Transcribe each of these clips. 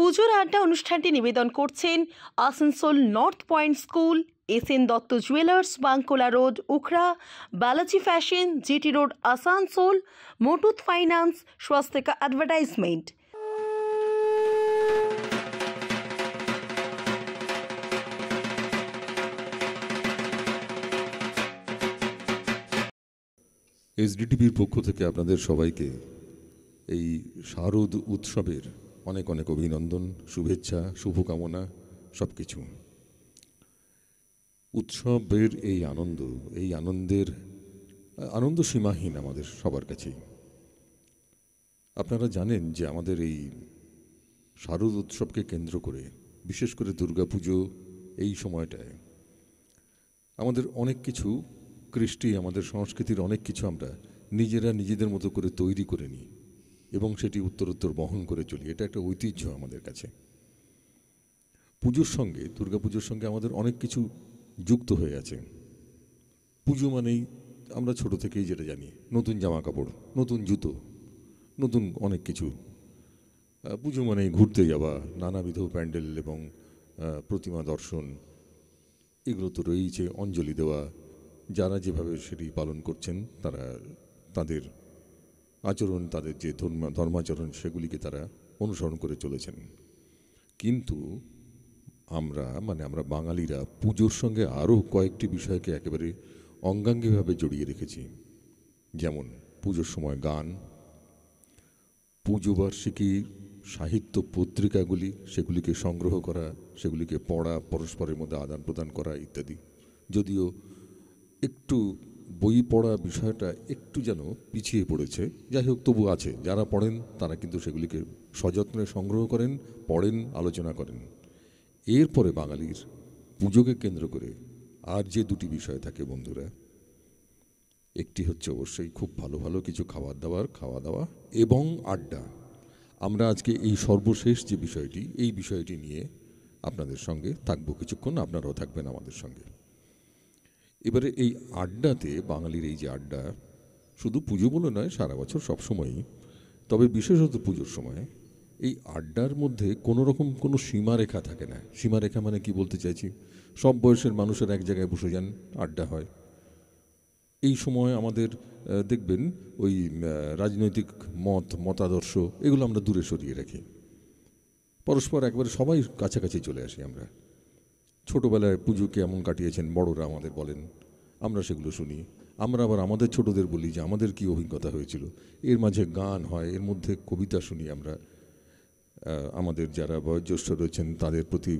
পুজোর আড্ডা অনুষ্ঠানটি নিবেদন করছেন Asansol North Point School, SN Dutta jewellers, Bankola Road, Ukhra, Balaji Fashion, GT Road, Asansol, Muthoot Finance, Swastika Advertisement. এসডিটিভির পক্ষ থেকে আপনাদের সবাইকে এই শারদ উৎসবের অনেক অনেক অভিনন্দন, শুভেচ্ছা, শুভকামনা, সব কিছু। উৎসবের এই আনন্দ সীমাহীন আমাদের সবার কাছেই। আপনারা জানেন যে আমাদের এই শারদ উৎসবকে কেন্দ্র করে, বিশেষ করে দুর্গাপুজো এই সময়টায় আমাদের অনেক কিছু কৃষ্টি, আমাদের সংস্কৃতির অনেক কিছু আমরা নিজেরা নিজেদের মতো করে তৈরি করে নিই এবং সেটি উত্তরোত্তর বহন করে চলি। এটা একটা ঐতিহ্য আমাদের কাছে। পুজোর সঙ্গে, দুর্গাপুজোর সঙ্গে আমাদের অনেক কিছু যুক্ত হয়ে আছে। পুজো মানেই আমরা ছোট থেকেই যেটা জানি, নতুন জামা কাপড়, নতুন জুতো, নতুন অনেক কিছু। পুজো মানেই ঘুরতে যাওয়া, নানাবিধ প্যান্ডেল এবং প্রতিমা দর্শন, এগুলো তো রয়েছে। অঞ্জলি দেওয়া, যারা যেভাবে সেটি পালন করছেন তারা তাদের আচরণ, তাদের যে ধর্মাচরণ, সেগুলিকে তারা অনুসরণ করে চলেছেন। কিন্তু আমরা বাঙালিরা পুজোর সঙ্গে আরও কয়েকটি বিষয়কে একেবারে অঙ্গাঙ্গিভাবে জড়িয়ে রেখেছি। যেমন পুজোর সময় গান, পুজোবার্ষিকী সাহিত্য পত্রিকাগুলি, সেগুলিকে সংগ্রহ করা, সেগুলিকে পড়া, পরস্পরের মধ্যে আদান প্রদান করা ইত্যাদি। যদিও একটু বই পড়া বিষয়টা একটু যেন পিছিয়ে পড়েছে, যাই হোক তবু আছে। যারা পড়েন তারা কিন্তু সেগুলিকে সযত্নে সংগ্রহ করেন, পড়েন, আলোচনা করেন। এরপরে বাঙালির পুজোকে কেন্দ্র করে আর যে দুটি বিষয় থাকে বন্ধুরা, একটি হচ্ছে অবশ্যই খুব ভালো ভালো কিছু খাওয়া দাওয়া এবং আড্ডা। আমরা আজকে এই সর্বশেষ যে বিষয়টি, এই বিষয়টি নিয়ে আপনাদের সঙ্গে থাকবো কিছুক্ষণ, আপনারাও থাকবেন আমাদের সঙ্গে। এবারে এই আড্ডাতে, বাঙালির এই যে আড্ডা, শুধু পুজো বলে নয়, সারা বছর সবসময়ই, তবে বিশেষত পুজোর সময় এই আড্ডার মধ্যে কোনো রকম কোনো সীমারেখা থাকে না। সীমারেখা মানে কি বলতে চাইছি, সব বয়সের মানুষের এক জায়গায় বসে যান, আড্ডা হয়। এই সময় আমাদের দেখবেন ওই রাজনৈতিক মতাদর্শ এগুলো আমরা দূরে সরিয়ে রাখি, পরস্পর একবারে সবাই কাছাকাছি চলে আসি আমরা। ছোটোবেলায় পুজো কেমন কাটিয়েছেন বড়রা আমাদের বলেন, আমরা সেগুলো শুনি। আমরা আবার আমাদের ছোটদের বলি যে আমাদের কি অভিজ্ঞতা হয়েছিল। এর মাঝে গান হয়, এর মধ্যে কবিতা শুনি আমরা। আমাদের যারা বয়োজ্যেষ্ঠ রয়েছেন তাদের প্রতি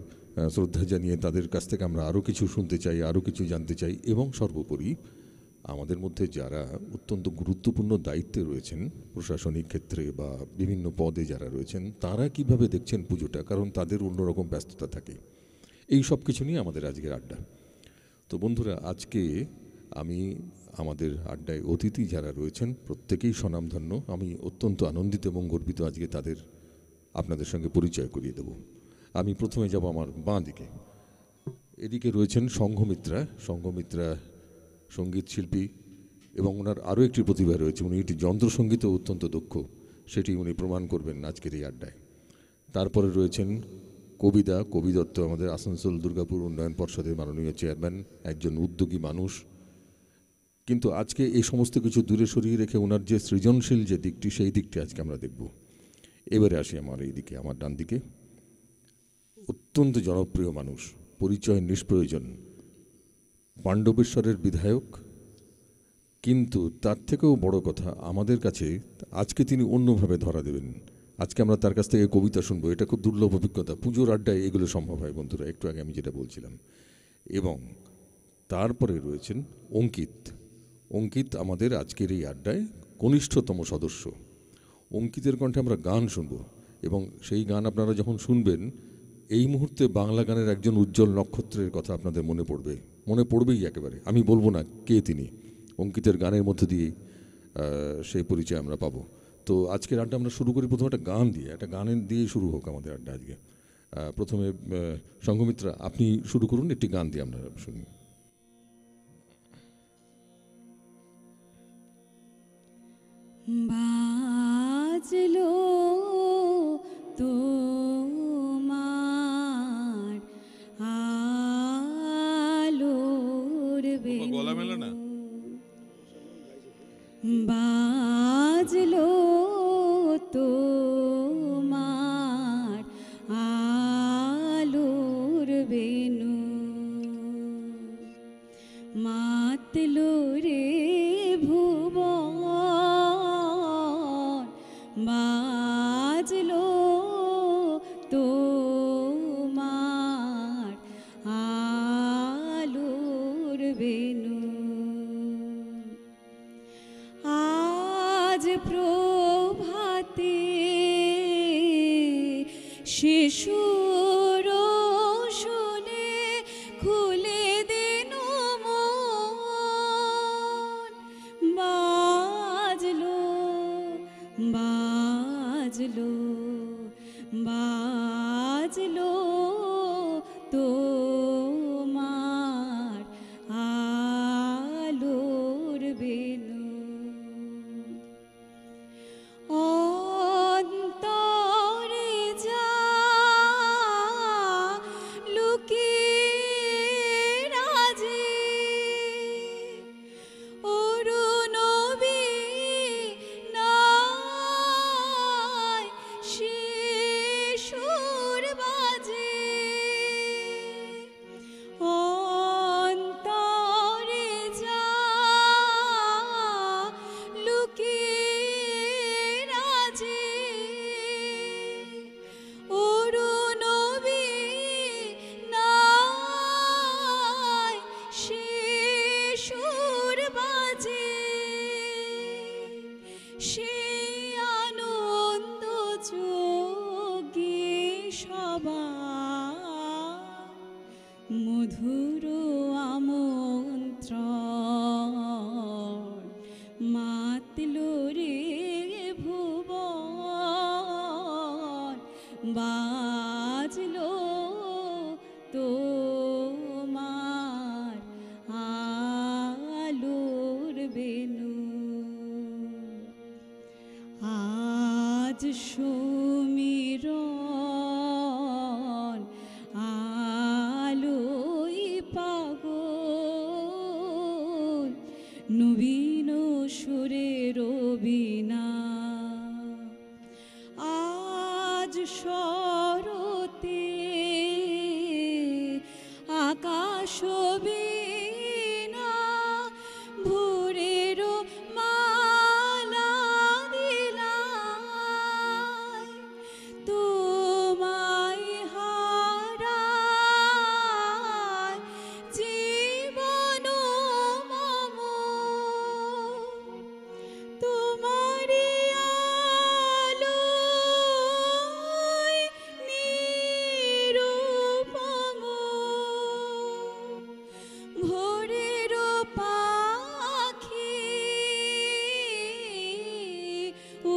শ্রদ্ধা জানিয়ে তাদের কাছ থেকে আমরা আরও কিছু শুনতে চাই, আরও কিছু জানতে চাই। এবং সর্বোপরি আমাদের মধ্যে যারা অত্যন্ত গুরুত্বপূর্ণ দায়িত্বে রয়েছেন, প্রশাসনিক ক্ষেত্রে বা বিভিন্ন পদে যারা রয়েছেন, তারা কিভাবে দেখছেন পুজোটা, কারণ তাদের অন্যরকম ব্যস্ততা থাকে। এই সব কিছু নিয়ে আমাদের আজকের আড্ডা। তো বন্ধুরা, আজকে আমি আমাদের আড্ডায় অতিথি যারা রয়েছেন প্রত্যেকেই স্বনামধন্য। আমি অত্যন্ত আনন্দিত এবং গর্বিত আজকে তাদের আপনাদের সঙ্গে পরিচয় করিয়ে দেব। আমি প্রথমে যাব আমার বাঁ দিকে। এদিকে রয়েছেন সংঘমিত্রা সঙ্গীত শিল্পী, এবং ওনার আরও একটি প্রতিভা রয়েছে, উনি একটি যন্ত্রসঙ্গীতেও অত্যন্ত দক্ষ, সেটি উনি প্রমাণ করবেন আজকের এই আড্ডায়। তারপরে রয়েছেন কবি দত্ত, আমাদের আসানসোল দুর্গাপুর উন্নয়ন পর্ষদের মাননীয় চেয়ারম্যান, একজন উদ্যোগী মানুষ। কিন্তু আজকে এই সমস্ত কিছু দূরে সরিয়ে রেখে ওনার যে সৃজনশীল যে দিকটি, সেই দিকটি আজকে আমরা দেখব। এবারে আসি আমার এই দিকে, আমার ডান দিকে। অত্যন্ত জনপ্রিয় মানুষ, পরিচয় নিষ্প্রয়োজন, পাণ্ডবেশ্বরের বিধায়ক। কিন্তু তার থেকেও বড় কথা, আমাদের কাছে আজকে তিনি অন্যভাবে ধরা দেবেন। আজকে আমরা তার কাছ থেকে কবিতা শুনবো, এটা খুব দুর্লভ অভিজ্ঞতা। পুজোর আড্ডায় এগুলো সম্ভব হয় বন্ধুরা, একটু আগে আমি যেটা বলছিলাম। এবং তারপরে রয়েছেন অঙ্কিত আমাদের আজকের এই আড্ডায় কনিষ্ঠতম সদস্য। অঙ্কিতের কণ্ঠে আমরা গান শুনবো, এবং সেই গান আপনারা যখন শুনবেন, এই মুহূর্তে বাংলা গানের একজন উজ্জ্বল নক্ষত্রের কথা আপনাদের মনে পড়বেই একেবারে। আমি বলবো না কে তিনি, অঙ্কিতের গানের মধ্যে দিয়ে সেই পরিচয় আমরা পাবো। তো আজকের আড্ডা আমরা শুরু করি প্রথমে একটা গান দিয়ে, একটা গানের দিয়ে শুরু হোক আমাদের আড্ডা আজকে। প্রথমে সংঘমিত্রা, আপনি শুরু করুন, একটি গান দিয়ে আমরা শুনি। বাজলো তো গলা মেলে না। বাজলো তোমার আলোর বেনু, মাতলো রে ভুবন, বাজলো তোমার আলোর বেনু। আজ প্রভাতে শিশুর শুনে খুলে দেনু মন, বাজলো বাজলো বাজলো তোমার আলোর বেনু। অন্তরে যা লুকিয়ে রাজে অরুণবী নাই শিশুর বাজে, অন্তরে যা লুকিয়ে রাজে অরুণবী নাই শিশুর বাজে, সে আনন্দ যোগে সবার মধুর আমন্ত্রণ, মাতলো রে ভুবন, বাজলো তোমার আলোর বেনু। আজ সুমিরন আলোয় পাগল, নবীন সুরের বীণা। আজ শরতে আকাশ বীণা ভোরের মালা দিলাই, তোমায় হারায় জীবন মম, তোমারি আলোয় নিরুপম, ভোরের পাখি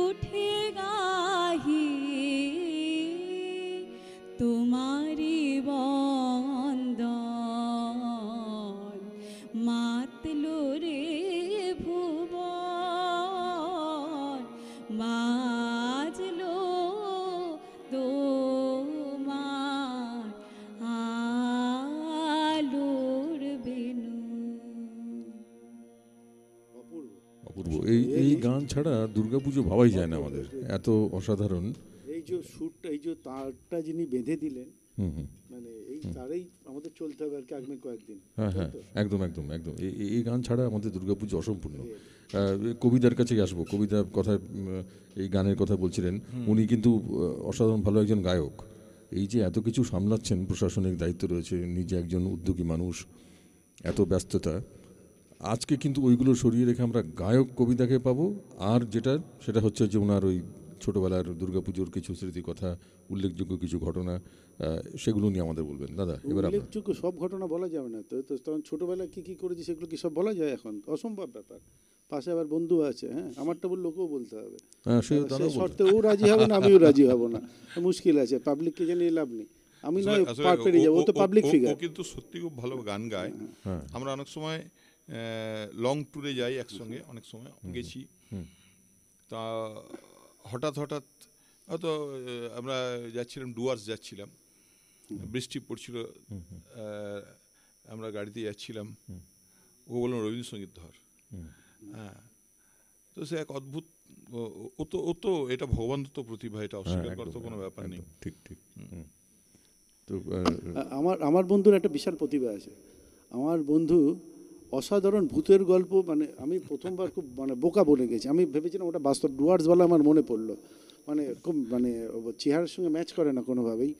উঠে গাহি তোমারি বন্দন, মাতলো রে ভুবন, বাজলো তোমার আলোর বেনু। অপূর্ব। এই এই গান ছাড়া দুর্গাপুজো ভাবাই যায় না আমাদের, এত অসাধারণ। এই যে সুরটা, এই যে তারটা যিনি বেঁধে দিলেন, হুম হুম, মানে এই তারেই আমাদের চলতে হবে আর কি আগামী কয়েকদিন। হ্যাঁ হ্যাঁ, একদম একদম একদম। এই গান ছাড়া আমাদের দুর্গাপুজো অসম্পূর্ণ। কবিতার কাছেই আসবো। কবিতার কথা, এই গানের কথা বলছিলেন, উনি কিন্তু অসাধারণ ভালো একজন গায়ক। এই যে এত কিছু সামলাচ্ছেন, প্রশাসনিক দায়িত্ব রয়েছে, নিজে একজন উদ্যোগী মানুষ, এত ব্যস্ততা, আজকে কিন্তু ওইগুলো সরিয়ে রেখে আমরা গায়ক কবিতাকে পাবো। আর সেটা হচ্ছে যে ওনার ওই ছোটোবেলার দুর্গাপুজোর কিছু স্মৃতি কথা, উল্লেখযোগ্য কিছু ঘটনা, সেগুলো নিয়ে আমাদের বলবেন দাদা। এবার উল্লেখযোগ্য সব ঘটনা বলা যাবে না, তো তখন ছোটোবেলায় কী কী করেছি সেগুলো কি সব বলা যায়? এখন অসম্ভব ব্যাপার। পাশে আবার বন্ধু আছে, হ্যাঁ, আমারটা বললে ওকেও বলতে হবে, সে শর্তে ও রাজি হবে না, আমিও রাজি হব না, মুশকিল আছে। পাবলিককে জানিয়ে লাভ নেই, আমি নয় পার পেরিয়ে যাবো, ও তো পাবলিক ফিগার। ও কিন্তু সত্যি খুব ভালো গান গায়। আমরা অনেক সময় লং ট্যুরে যাই একসঙ্গে, অনেক সময় গেছি, তা হঠাৎ হয়তো আমরা যাচ্ছিলাম, ডুয়ার্স যাচ্ছিলাম, বৃষ্টি পড়ছিল, আমরা গাড়িতে যাচ্ছিলাম, ও বললাম রবীন্দ্রসঙ্গীত ধর। হ্যাঁ, তো সে এক অদ্ভুত, ও তো এটা ভগবান তো প্রতিভা, এটা অস্বীকার করার তো কোনো ব্যাপার নেই। ঠিক ঠিক। তো আমার বন্ধুর একটা বিশাল প্রতিভা আছে। আমার বন্ধু অসাধারণ ভূতের গল্প, মানে আমি প্রথমবার খুব মানে বোকা বলে গেছি, আমি ভেবেছিলাম ওটা বাস্তব, ডুয়ার্স বলে আমার মনে পড়লো, মানে খুব মানে চেহারার সঙ্গে ম্যাচ করে না কোনোভাবেই।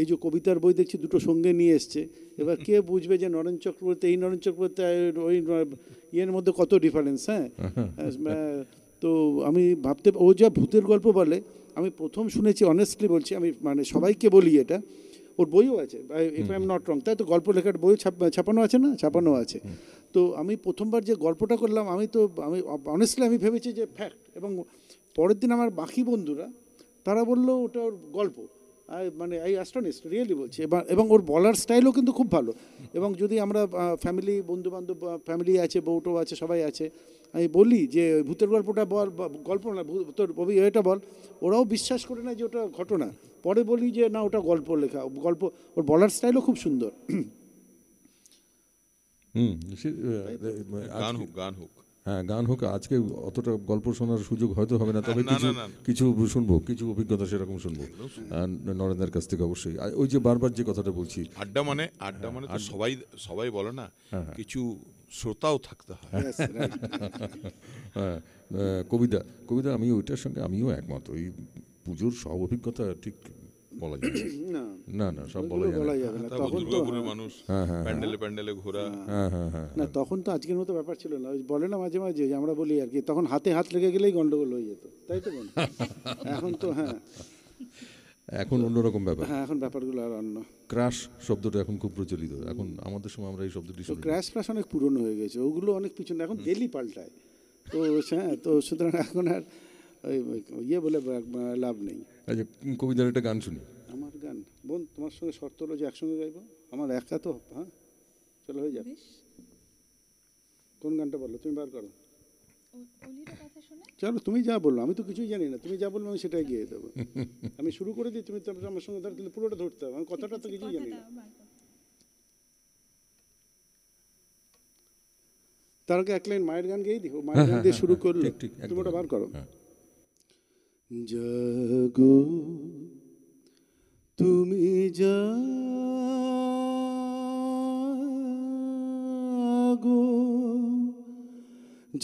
এই যে কবিতার বই দেখছি দুটো সঙ্গে নিয়ে এসছে, এবার কে বুঝবে যে নরেন চক্রবর্তী, এই নরেন চক্রবর্তী ওই ইয়ের মধ্যে কত ডিফারেন্স। হ্যাঁ, তো আমি ভাবতে, ও যা ভূতের গল্প বলে আমি প্রথম শুনেছি, অনেস্টলি বলছি, আমি মানে সবাইকে বলি এটা, ওর বইও আছে, if I am not wrong, তাই তো গল্প লেখার বইও ছাপানো আছে না, ছাপানো আছে। তো আমি প্রথমবার যে গল্পটা করলাম, আমি অনেস্টলি আমি ভেবেছি যে ফ্যাক্ট, এবং পরের দিন আমার বাকি বন্ধুরা তারা বললো ওটা ওর গল্প। মানে আই অ্যাস্টনিশড, রিয়েলি বলছি। এবং ওর বলার স্টাইলও কিন্তু খুব ভালো। এবং যদি আমরা ফ্যামিলি, বন্ধুবান্ধব, ফ্যামিলি আছে, বউটো আছে, সবাই আছে, আমি বলি যে ভূতের গল্পটা বল, গল্প না তোর এটা বল, ওরাও বিশ্বাস করে না যে ওটা ঘটনা। পরে বলি যে না, ওটা গল্প লেখা, গল্প। ওর বলার স্টাইলও খুব সুন্দর। গান হোক, গান হোক, হ্যাঁ গান হোক। আজকে অতটা গল্প শোনার সুযোগ হয়তো হবে না, তবে কিছু শুনবো, কিছু অভিজ্ঞতা সেরকম শুনবো নরেন্দ্রের কাছ থেকে অবশ্যই। ওই যে বারবার যে কথাটা বলছি, আড্ডা মানে তো সবাই বলে না, কিছু শ্রোতাও থাকতে হয়। হ্যাঁ, কবিতা আমি ওইটার সঙ্গে আমিও একমত। ওই পুজোর সব অভিজ্ঞতা ঠিক বলা যায় না, সব বলা যাবে না। তখন দুর্গাপুরের মানুষ প্যান্ডেলে ঘোরা, না তখন তো আজকের মতো ব্যাপার ছিল না। বলে না মাঝে মাঝে, আমরা বলি আর কি, তখন হাতে হাত লেগে গেলেই গন্ডগোল হয়ে যেত, তাই তো বল? এখন তো হ্যাঁ, এখন অন্যরকম ব্যাপার। হ্যাঁ, এখন ব্যাপারগুলো আর অন্য। ক্রাশ শব্দটা এখন খুব প্রচলিত। এখন আমাদের সময় আমরা এই শব্দটি শুনি। ক্র্যাশ অনেক পুরনো হয়ে গেছে, ওগুলো অনেক পিছনে, এখন ডেলি পাল্টায়। তো হ্যাঁ, তো সুতরাং এখন আর ইয়ে বলে লাভ নেই। আচ্ছা, কবিতার একটা গান শুনি। আমার গান বোন, তোমার সঙ্গে শর্ত হলো যে একসঙ্গে গাইবো, আমার একা তো। হ্যাঁ, চলো হয়ে যাবে। কোন গানটা বললো, তুমি বার করো। চলো, তুমি যা বললো, আমি তো কিছুই জানি না, তুমি যা বলবো আমি সেটাই গিয়ে দেবো। আমি শুরু করে দিই, তুমি তো আমার সঙ্গে ধর, কিন্তু পুরোটা ধরতে হবে, আমি কথাটা তো কিছুই জানি না। তার আগে এক লাইন মায়ের গান গেয়ে দিও, মায়ের গান দিয়ে শুরু করলো, তুমি ওটা বার করো। জাগো তুমি জাগো,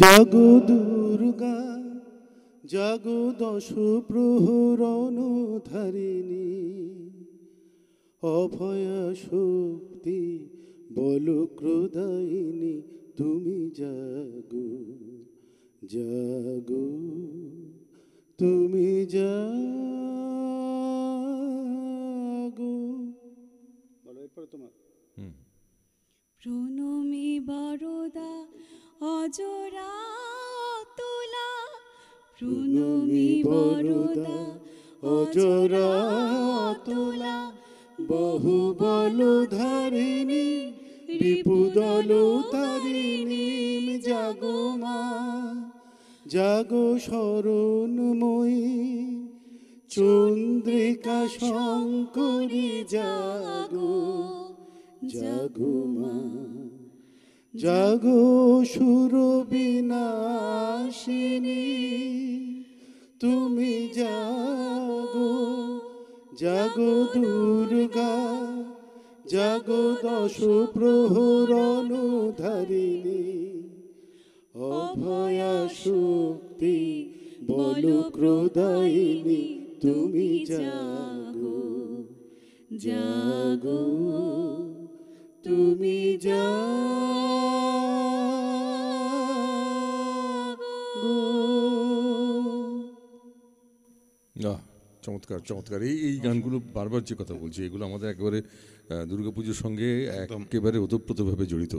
জাগো দুর্গা, জাগো দশ প্রহরণ ধারিণী, অভয়া শক্তি বল ক্রোধায়িনী, তুমি জাগো, জাগো তুমি জাগো। বলো এরপরে তোমার। প্রণমী বরদা অজরা তোলা, প্রণমী বরদা অজরা তোলা, বহু বল ধারিণী বিপুদল তারিণী, জাগো মা, জাগো শরণময়ী, চন্দ্রিকা শঙ্করী, জাগো, জাগো মা, জাগো সুরবিনাশিনী, তুমি জাগো, জাগো দুর্গা, জাগো দশ প্রহরণ ধারিণী, অভয়া শক্তি বল ক্রোধায়িনী, তুমি জাগো, জাগো তুমি জাগো। চমৎকার চমৎকার। এই গানগুলো বারবার যে কথা বলছি, এগুলো আমাদের একেবারে দুর্গাপুজোর সঙ্গে একেবারে ওতপ্রোতভাবে জড়িত।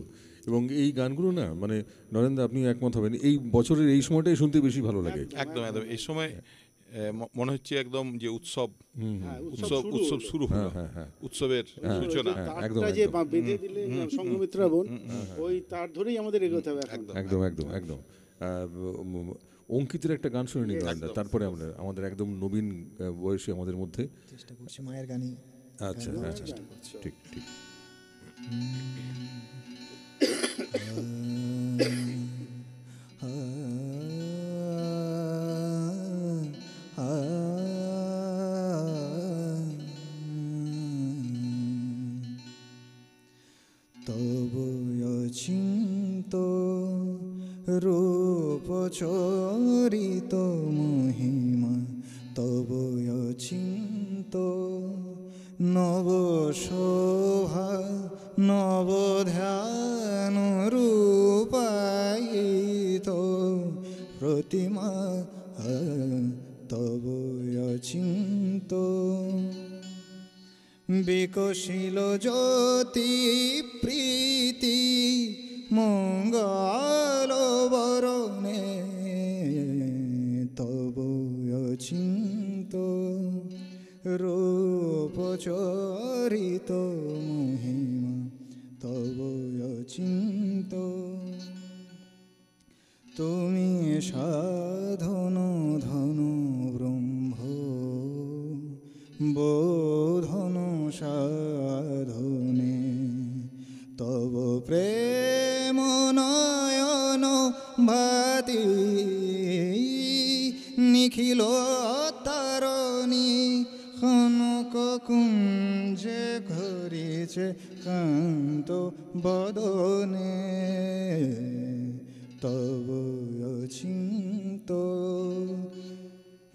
এবং এই গানগুলো না, মানে নরেন্দ্র আপনি একমত হবেন, এই বছরের এই সময়টাই শুনতে বেশি ভালো লাগে। একদম একদম। এই সময় মনে হচ্ছে একদম যে উৎসব শুরু হলো, উৎসবের সূচনা। একদম বেঁধে দিলে সংঘমিত্রা বোন, ওই তার ধরেই আমাদের এগোতে হবে। একদম একদম একদম। অঙ্কিতের একটা গান শুনে নিলাম, তারপরে আমরা আমাদের একদম নবীন বয়সী আমাদের মধ্যে চেষ্টা করছি মায়ের গানই। আচ্ছা, ঠিক ঠিক। চরিত মহিমা তব অচিন্ত, নব শোভা নব ধ্যান রূপায়িত প্রতিমা তব অচিন্ত। বিকশিল জ্যোতি প্রীতি মঙ্গল বরণে তব অচিন্ত, রূপ চরিত মহিমা তব অচিন্ত। তুমি সাধন ধন ব্রহ্ম বোধন সাধনে, তব প্রেম নয়ন ভাতি নিখিল তারণী কনক কুঞ্জে ঘরিছে কান্ত বদনে তব অচিন্ত।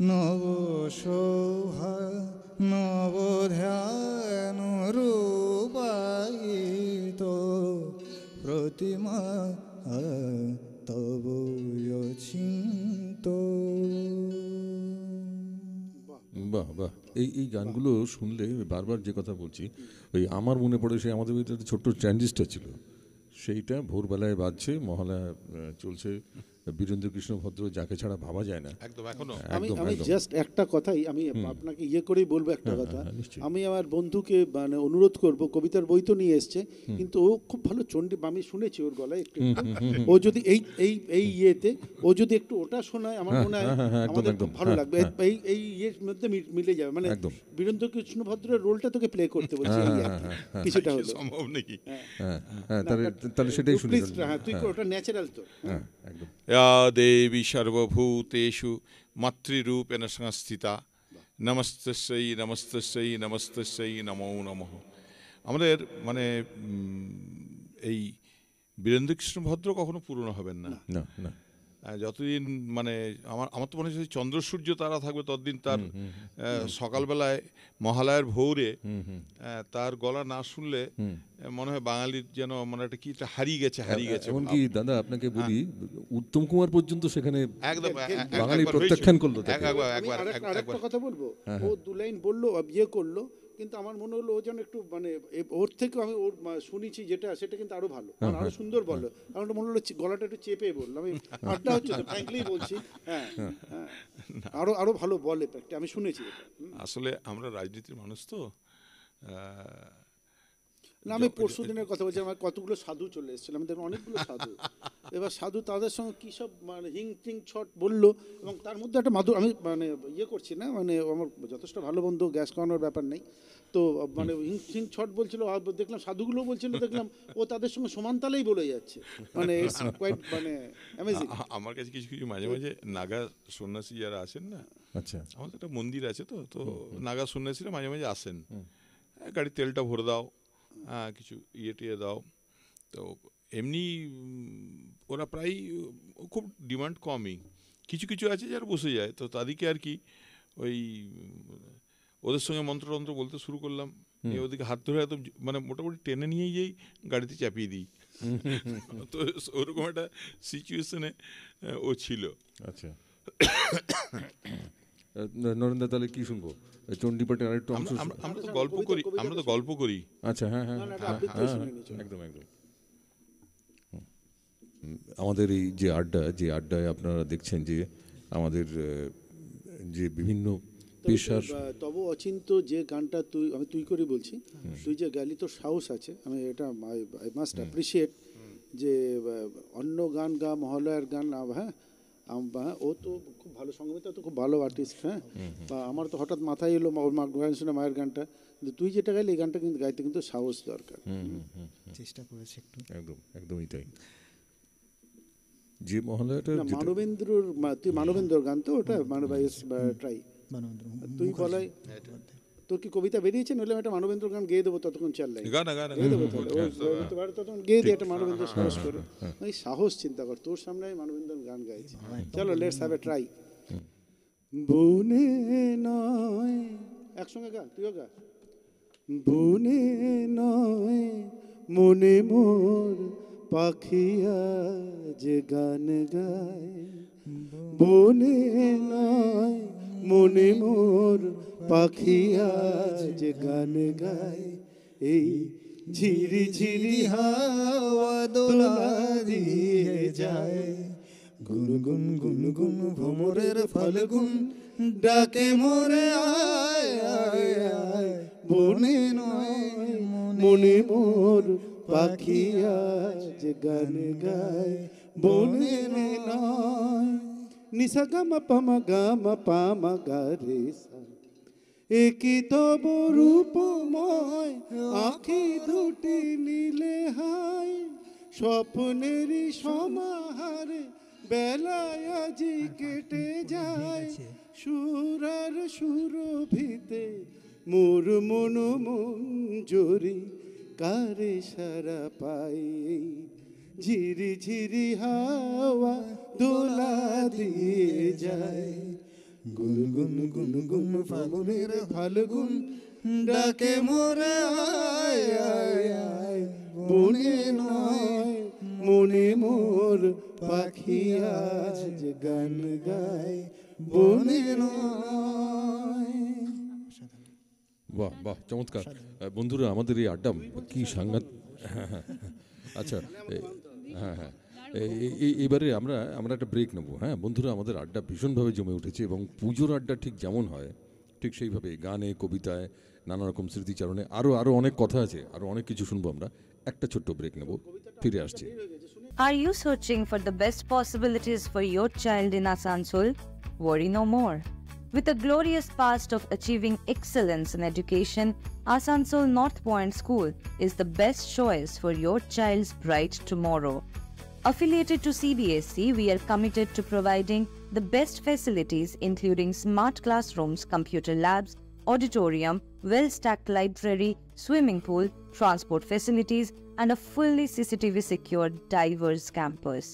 নব শোভা নব ধ্যান রূপায়িত প্রতিমা তব অচিন্ত। বাহ বাহ, এই গানগুলো শুনলে বারবার যে কথা বলছি, ওই আমার মনে পড়ে সেই আমাদের ভিতরে ছোট্ট ট্রানজিস্টার ছিল, সেইটা ভোরবেলায় বাজছে, মহালয়া চলছে, বীরেন্দ্র কৃষ্ণ ভদ্র যাকে ছাড়া ভাবা যায় না। একদম এখনো আমি জাস্ট একটা কথাই আমি আপনাকে করেই বলবো একটা কথা। আমি আমার বন্ধুকে মানে অনুরোধ করব, কবিতার বই তো নিয়ে এসছে, কিন্তু ও খুব ভালো চণ্ডী, আমি শুনেছি ওর গলায় একটু, ও যদি এই ইয়েতে ও যদি একটু ওটা শোনায়, আমার মনে হয় আমাদের খুব ভালো লাগবে। এই ইয়ের মধ্যে মিলে যাবে, মানে বীরেন্দ্র কৃষ্ণ ভদ্রের রোলটা তোকে প্লে করতে বলছি, কিছুটা হলো সম্ভব নাকি? তাহলে সেটাই শুনি। হ্যাঁ, তুই ওটা ন্যাচারাল তো একদম। দেবী সর্বভূতেষু মাতৃরূপেণ সংস্থিতা নমস্তস্যৈ নমস্তস্যৈ নমস্তস্যৈ নমো নমঃ। আমাদের মানে এই বীরেন্দ্রকৃষ্ণ ভদ্র কখনো পুরনো হবেন না, যতদিন মানে আমার তো মনে হচ্ছে চন্দ্র সূর্য তারা থাকবে ততদিন তার সকালবেলায় মহালয়ার ভোরে তার গলা না শুনলে মনে হয় বাঙালির যেন মানে একটা কি হারিয়ে গেছে। এমনকি দাদা আপনাকে বলি, উত্তম কুমার পর্যন্ত সেখানে একদম বাঙালি প্রত্যাখ্যান করলো। আরেকটা কথা বলবো, ও দু লাইন বললো, ইয়ে করলো, কিন্তু আমার মনে হলো ও যেন একটু মানে ওর থেকে আমি ওর শুনেছি যেটা, সেটা কিন্তু আরো ভালো, আরো সুন্দর বললো। আমার মনে হলো গলাটা একটু চেপে বললো, আমি আড্ডা হচ্ছে তো ফ্র্যাঙ্কলি বলছি, হ্যাঁ আরো ভালো বলে, আমি শুনেছি। আসলে আমরা রাজনীতির মানুষ তো। না, আমি পরশু দিনের কথা বলছি, আমার কতগুলো সাধু চলে এসেছিল, আমাদের অনেকগুলো সাধু। এবার সাধু তাদের সঙ্গে কী সব মানে হিং টিং ছট বললো, এবং তার মধ্যে একটা আমি মানে করছি না, মানে আমার যথেষ্ট ভালো বন্ধু, গ্যাস খাওয়ানোর ব্যাপার নেই তো, মানে হিং টিং ছট বলছিল, দেখলাম সাধুগুলো বলছিল, দেখলাম ও তাদের সঙ্গে সমান তালেই বলে যাচ্ছে, মানে কোয়াইট মানে অ্যামেজিং। আমার কাছে কিছু মাঝে মাঝে নাগা সন্ন্যাসী যারা আসেন না, আচ্ছা, আমাদের একটা মন্দির আছে তো নাগা সন্ন্যাসীরা মাঝে মাঝে আসেন, গাড়ির তেলটা ভরে দাও, কিছু টিয়ে দাও, তো এমনি ওরা প্রায় খুব ডিমান্ড কমই, কিছু কিছু আছে যারা বসে যায়, তো তাদেরকে আর কি ওই ওদের সঙ্গে মন্ত্রতন্ত্র বলতে শুরু করলাম, ওদিকে হাত ধরে একদম মানে মোটামুটি টেনে নিয়েই যাই, গাড়িতে চাপিয়ে দিই। তো ওরকম একটা সিচুয়েশনে ও ছিল। আচ্ছা নরেন্দ্র, তাহলে কি শুনবো? চণ্ডীপাঠের আরেকটু অংশ আমরা তো গল্প করি। আচ্ছা, হ্যাঁ, একদম। আমাদের এই যে আড্ডায় আপনারা দেখছেন যে আমাদের যে বিভিন্ন পেশার তব অচিন্ত যে গানটা তুই করে বলছি, তুই যে গালি, তোর সাহস আছে, আমি এটা আই মাস্ট অ্যাপ্রিসিয়েট, যে অন্য গান গা, মহালয়ার গান, হ্যাঁ ও তো খুব ভালো সঙ্গীতা, তো খুব ভালো আর্টিস্ট, হ্যাঁ, বা আমার তো হঠাৎ মাথায় এলো ওর গান শুনে, মায়ের গানটা, কিন্তু তুই যেটা গাইলি এই গানটা কিন্তু গাইতে কিন্তু সাহস দরকার। চেষ্টা করেছি একটু, একদমই তাই। যে মহালয়াটা তুই মানবেন্দ্রর গান তো ওটা, ট্রাই তুই বলাই তোর কি কবিতা বেরিয়েছে? নইলে আমি একটা মানবেন্দ্র গান গেয়ে দেবো, ততক্ষণ চাল লাগে গান গেয়ে দেবো তাহলে ততক্ষণ গেয়ে দিয়ে একটা মানবেন্দ্র সাহস করে। এই সাহস চিন্তা কর, তোর সামনে আমি মানবেন্দ্র গান গাইছি। চলো লেটস হ্যাভ এ ট্রাই। বনে নয়, একসঙ্গে গা, তুইও গা। বনে নয় মনে মোর পাখিয়া যে গান গায়, বনে নয় মনে মোর পাখিয়া যে গান গায়, এই ঝিরি ঝিরি হাওয়া দোলা দিয়ে যায়, গুনগুন গুনগুন ভ্রমরের ফাল্গুন ডাকে মোরে আয় আয় আয়, বনে নয় মনে মোর পাখিয়া যে গান গায়, বনে নয়। নিসা গামা পামা গামা পামা গা রে সা, একই তব রূপময় আঁখি দুটি নীলে হায়, স্বপ্নেরই সমাহারে বেলায় আজি কেটে যায়, সুরার সুরভিতে মোর মন মঞ্জুরি কারে সারা পাই, ঝিরি ঝিরি হাওয়া দোলা দিয়ে যায়, গুনগুন গুনগুন ফাগুনের ফাল্গুন ডাকে মোরে আয় আয় আয়, বনে নয় মনে মোর পাখি আজ গান গায়, বনে নয়। বাহ বাহ, চমৎকার বন্ধুরা। আমাদের এই আড্ডা কি সাংঘাত। আচ্ছা, হ্যাঁ হ্যাঁ, এবারে আমরা একটা ব্রেক নেবো। হ্যাঁ বন্ধুরা, আমাদের আড্ডা ভীষণভাবে জমে উঠেছে এবং পুজোর আড্ডা ঠিক যেমন হয় ঠিক সেইভাবে গানে, কবিতায়, নানা রকম স্মৃতিচারণে আরও অনেক কথা আছে, আরও অনেক কিছু শুনবো আমরা। একটা ছোট্ট ব্রেক নেব, ফিরে আসছি। Are you searching for the best possibilities for your child in Asansol? Worry no more. With a glorious past of achieving excellence in education, Asansol North Point School is the best choice for your child's bright tomorrow. Affiliated to CBSE, we are committed to providing the best facilities including smart classrooms, computer labs, auditorium, well-stacked library, swimming pool, transport facilities, and a fully CCTV secured diverse campus.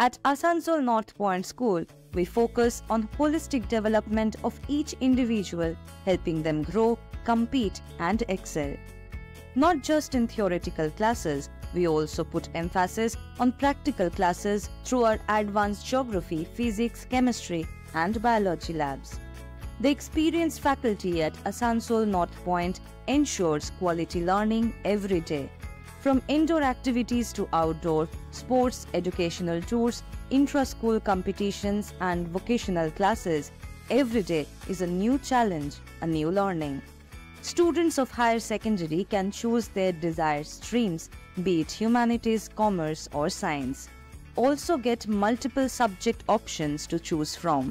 At Asansol North Point School, we focus on holistic development of each individual, helping them grow, compete, and excel. Not just in theoretical classes, we also put emphasis on practical classes through our advanced geography, physics, chemistry, and biology labs. The experienced faculty at Asansol North Point ensures quality learning every day. From indoor activities to outdoor sports, educational tours, intra-school competitions, and vocational classes, every day is a new challenge, a new learning. Students of higher secondary can choose their desired streams, be it humanities, commerce, or science. Also get multiple subject options to choose from.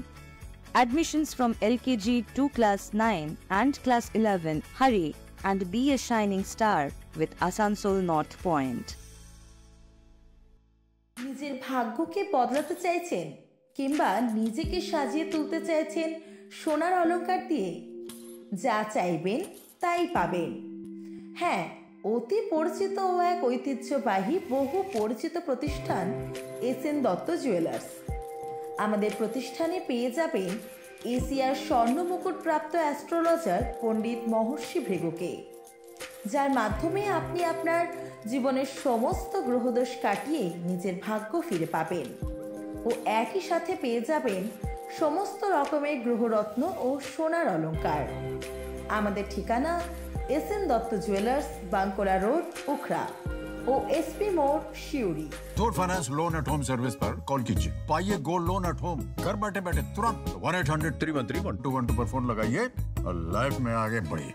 Admissions from LKG to class 9 and class 11. Hurry and be a shining star with Asansol North Point. নিজের ভাগ্যকে বদলাতে চাইছেন কিংবা নিজেকে সাজিয়ে তুলতে চাইছেন সোনার অলংকার দিয়ে? যা চাইবেন তাই পাবেন। হ্যাঁ, অতি পরিচিত ও এক ঐতিহ্যবাহী বহু পরিচিত প্রতিষ্ঠান SN দত্ত জুয়েলার্স। আমাদের প্রতিষ্ঠানে পেয়ে যাবেন এশিয়ার স্বর্ণমুকুটপ্রাপ্ত অ্যাস্ট্রোলজার পণ্ডিত মহর্ষি ভৃগুকে, যার মাধ্যমে আপনি আপনার জীবনের সমস্ত গ্রহদোষ কাটিয়ে নিজের ভাগ্য ফিরে পাবেন ও একই সাথে পেয়ে যাবেন সমস্ত রকমের গ্রহরত্ন ও সোনার অলংকার। আমাদের ঠিকানা SN Dutta jewellers, Bankola road, Ukhra ও SP मोड़, शिवड़ी। थॉट finance loan at home service पर कॉल कीजिए, पाइए गोल्ड लोन एट होम। घर बैठे बैठे तुरंत 1-800-313-1212 पर फोन लगाइए और लाइफ में आगे बढ़िए।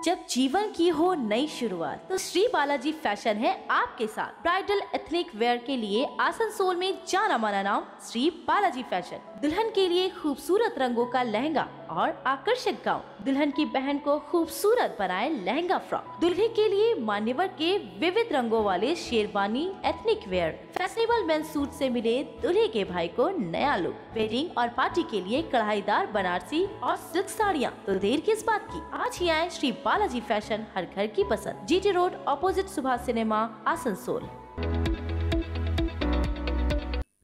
जब जीवन की हो नई शुरुआत तो श्री बालाजी फैशन है आपके साथ। ब्राइडल एथनिक वेयर के लिए आसनसोल में जाना माना नाम श्री बालाजी फैशन। दुल्हन के लिए खूबसूरत रंगों का लहंगा और आकर्षक गाउन, दुल्हन की बहन को खूबसूरत बनाए लहंगा फ्रॉक, दुल्हे के लिए मान्यवर के विविध रंगों वाले sherwani, ethnic wear, fashionable men's suit से मिले दुल्हे के भाई को नया लुक, वेडिंग और पार्टी के लिए कढ़ाईदार बनारसी और सिल्क साड़ियाँ। तो देर किस बात की, आज ही आए श्री बालाजी फैशन, हर घर की पसंद, GT road opposite Subhash cinema, Asansol.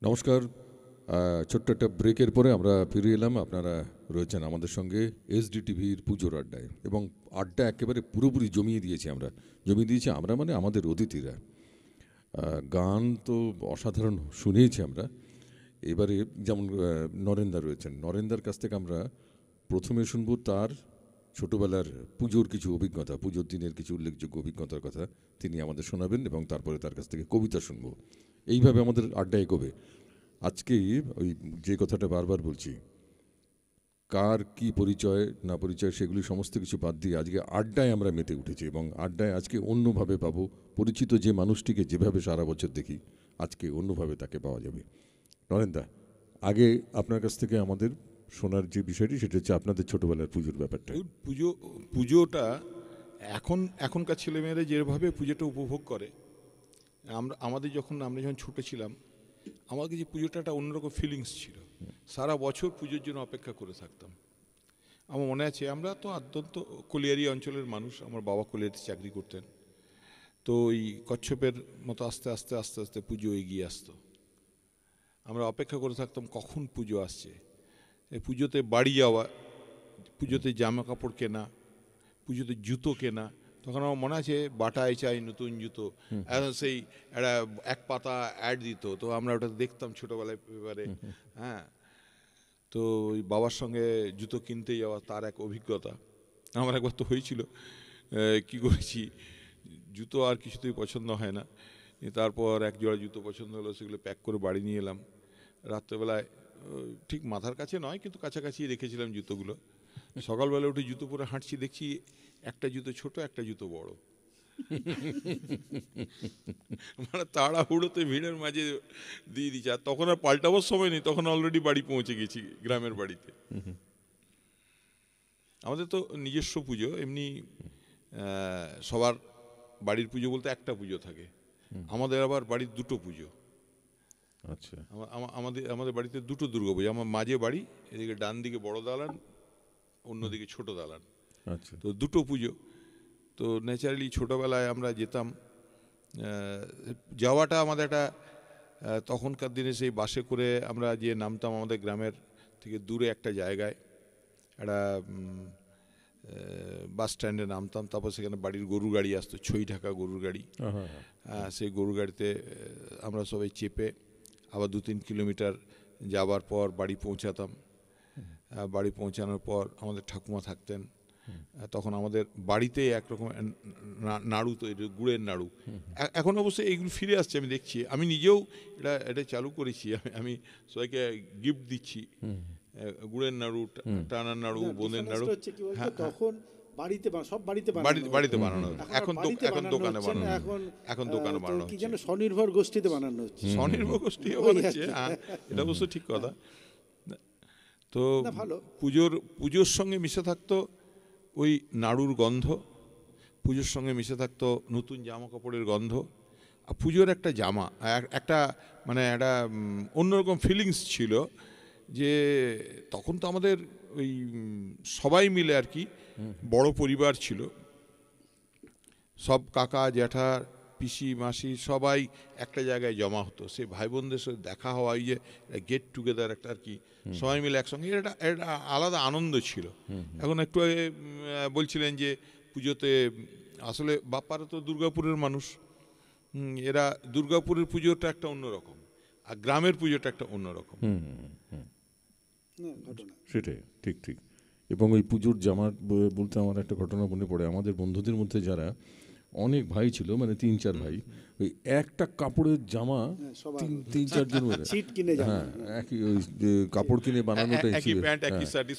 নমস্কার, ছোট্ট একটা ব্রেকের পরে আমরা ফিরে এলাম। আপনারা রয়েছেন আমাদের সঙ্গে SDTVর পুজোর আড্ডায়, এবং আড্ডা একেবারে পুরোপুরি জমিয়ে দিয়েছি আমরা মানে আমাদের অতিথিরা। গান তো অসাধারণ শুনিয়েছি আমরা। এবারে যেমন নরেন্দা রয়েছেন, নরেন্দার কাছ থেকে আমরা প্রথমে শুনবো তার ছোটোবেলার পুজোর কিছু অভিজ্ঞতা, পুজোর দিনের কিছু উল্লেখযোগ্য অভিজ্ঞতার কথা তিনি আমাদের শোনাবেন, এবং তারপরে তার কাছ থেকে কবিতা শুনবো। এইভাবে আমাদের আড্ডা এগোবে। আজকে ওই যে কথাটা বারবার বলছি, কার কি পরিচয় না পরিচয় সেগুলি সমস্ত কিছু বাদ দিয়ে আজকে আড্ডায় আমরা মেতে উঠেছি, এবং আড্ডায় আজকে অন্যভাবে পাবো। পরিচিত যে মানুষটিকে যেভাবে সারা বছর দেখি, আজকে অন্যভাবে তাকে পাওয়া যাবে। নরেন্দা, আগে আপনার কাছ থেকে আমাদের শোনার যে বিষয়টি, সেটা হচ্ছে আপনাদের ছোটোবেলার পুজোর ব্যাপারটা। পুজোটা এখনকার ছেলেমেয়েরা যেভাবে পুজোটা উপভোগ করে, আমরা যখন ছোটো ছিলাম, আমাদের যে পুজোটা একটা অন্যরকম ফিলিংস ছিল। সারা বছর পুজোর জন্য অপেক্ষা করে থাকতাম। আমার মনে আছে, আমরা তো অত্যন্ত কলিয়ারি অঞ্চলের মানুষ, আমার বাবা কলিয়ারিতে চাকরি করতেন। তো ওই কচ্ছপের মতো আস্তে আস্তে আস্তে আস্তে পুজো এগিয়ে আসতো। আমরা অপেক্ষা করে থাকতাম কখন পুজো আসছে। এই পুজোতে বাড়ি যাওয়া, পুজোতে জামা কাপড় কেনা, পুজোতে জুতো কেনা। তখন আমার মনে আছে বাটায় চাই নতুন জুতো, সেই একটা এক পাতা অ্যাড দিত, তো আমরা ওটা দেখতাম ছোটোবেলায় পেপারে। হ্যাঁ, তো ওই বাবার সঙ্গে জুতো কিনতে যাওয়া, তার এক অভিজ্ঞতা আমার একবার তো হয়েছিল। কি করেছি, জুতো আর কিছুতেই পছন্দ হয় না। তারপর এক জোড়া জুতো পছন্দ হলো, সেগুলো প্যাক করে বাড়ি নিয়ে এলাম। রাত্রেবেলায় ঠিক মাথার কাছে নয়, কিন্তু কাছাকাছি রেখেছিলাম জুতোগুলো। সকালবেলা উঠে জুতো পরে হাঁটছি, দেখছি একটা জুতো ছোট, একটা জুতো বড়। মানে তাড়াহুড়োতে ভিড়ের মাঝে দিয়ে দিচ্ছে। আর তখন আর পাল্টাবার সময় নেই, তখন অলরেডি বাড়ি পৌঁছে গেছি, গ্রামের বাড়িতে। আমাদের তো নিজস্ব পুজো, এমনি সবার বাড়ির পুজো বলতে একটা পুজো থাকে। আমাদের আবার বাড়ির দুটো পুজো। আচ্ছা, আমাদের বাড়িতে দুটো দুর্গা পুজো। আমার মাঝে বাড়ি, এদিকে ডান দিকে বড় দালান, অন্যদিকে ছোট দালান। আচ্ছা, তো দুটো পুজো। তো ন্যাচারালি ছোটোবেলায় আমরা যেতাম, যাওয়াটা আমাদের একটা, তখনকার দিনে সেই বাসে করে আমরা যে নামতাম আমাদের গ্রামের থেকে দূরে একটা জায়গায়, একটা বাস স্ট্যান্ডে নামতাম। তারপর সেখানে বাড়ির গরুর গাড়ি আসতো, ছই ঢাকা গরুর গাড়ি। সেই গরুর গাড়িতে আমরা সবাই চেপে আবার 2-3 কিলোমিটার যাবার পর বাড়ি পৌঁছাতাম। বাড়ি পৌঁছানোর পর আমাদের ঠাকুমা থাকতেন। তখন আমাদের বাড়িতে একরকম নাড়ু তৈরি, গুড়ের নাড়ু। এখন অবশ্যই এইগুলো ফিরে আসছে, আমি দেখছি। আমি নিজেও এটা চালু করেছি। আমি সবাইকে গিফট দিচ্ছি, গুড়ের নাড়ু, টানার নাড়ু, বোনের নাড়ু। হ্যাঁ, তখন বাড়িতে বানানো, এখন দোকানে বানানো, এখন দোকানে বানানো কি যেন স্বনির্ভর গোষ্ঠীতে বানানো হচ্ছে। স্বনির্ভর গোষ্ঠী বানাচ্ছে, এটা অবশ্য ঠিক কথা। তো পুজোর সঙ্গে মিশে থাকতো ওই নাড়ুর গন্ধ, পুজোর সঙ্গে মিশে থাকতো নতুন জামা কাপড়ের গন্ধ। আর পুজোর একটা জামা, একটা মানে একটা অন্যরকম ফিলিংস ছিল, যে তখন তো আমাদের ওই সবাই মিলে আর কি, বড় পরিবার ছিল, সব কাকা জ্যাঠা পিসি মাসি সবাই একটা জায়গায় জমা হতো। সেই ভাই বোনদের সাথে দেখা হওয়া, এই যে গেট টুগেদার একটা আর কি, সবাই মিলে একসঙ্গে, এটা আলাদা আনন্দ ছিল। এখন একটু আগে বলছিলেন যে পুজোতে আসলে বাপ্পারা তো দুর্গাপুরের মানুষ, এরা দুর্গাপুরের পুজোটা একটা অন্যরকম, আর গ্রামের পুজোটা একটা অন্যরকম। সেটাই, ঠিক ঠিক। এবং ওই পুজোর জামা বলতে আমার একটা ঘটনা মনে পড়ে। আমাদের বন্ধুদের মধ্যে যারা অনেক ভাই ছিল, মানে 3-4 ভাই, ওই একটা কাপড়ের জামা 3-4 জন, হ্যাঁ, একই ওই কাপড় কিনে বানানোটাই ছিল।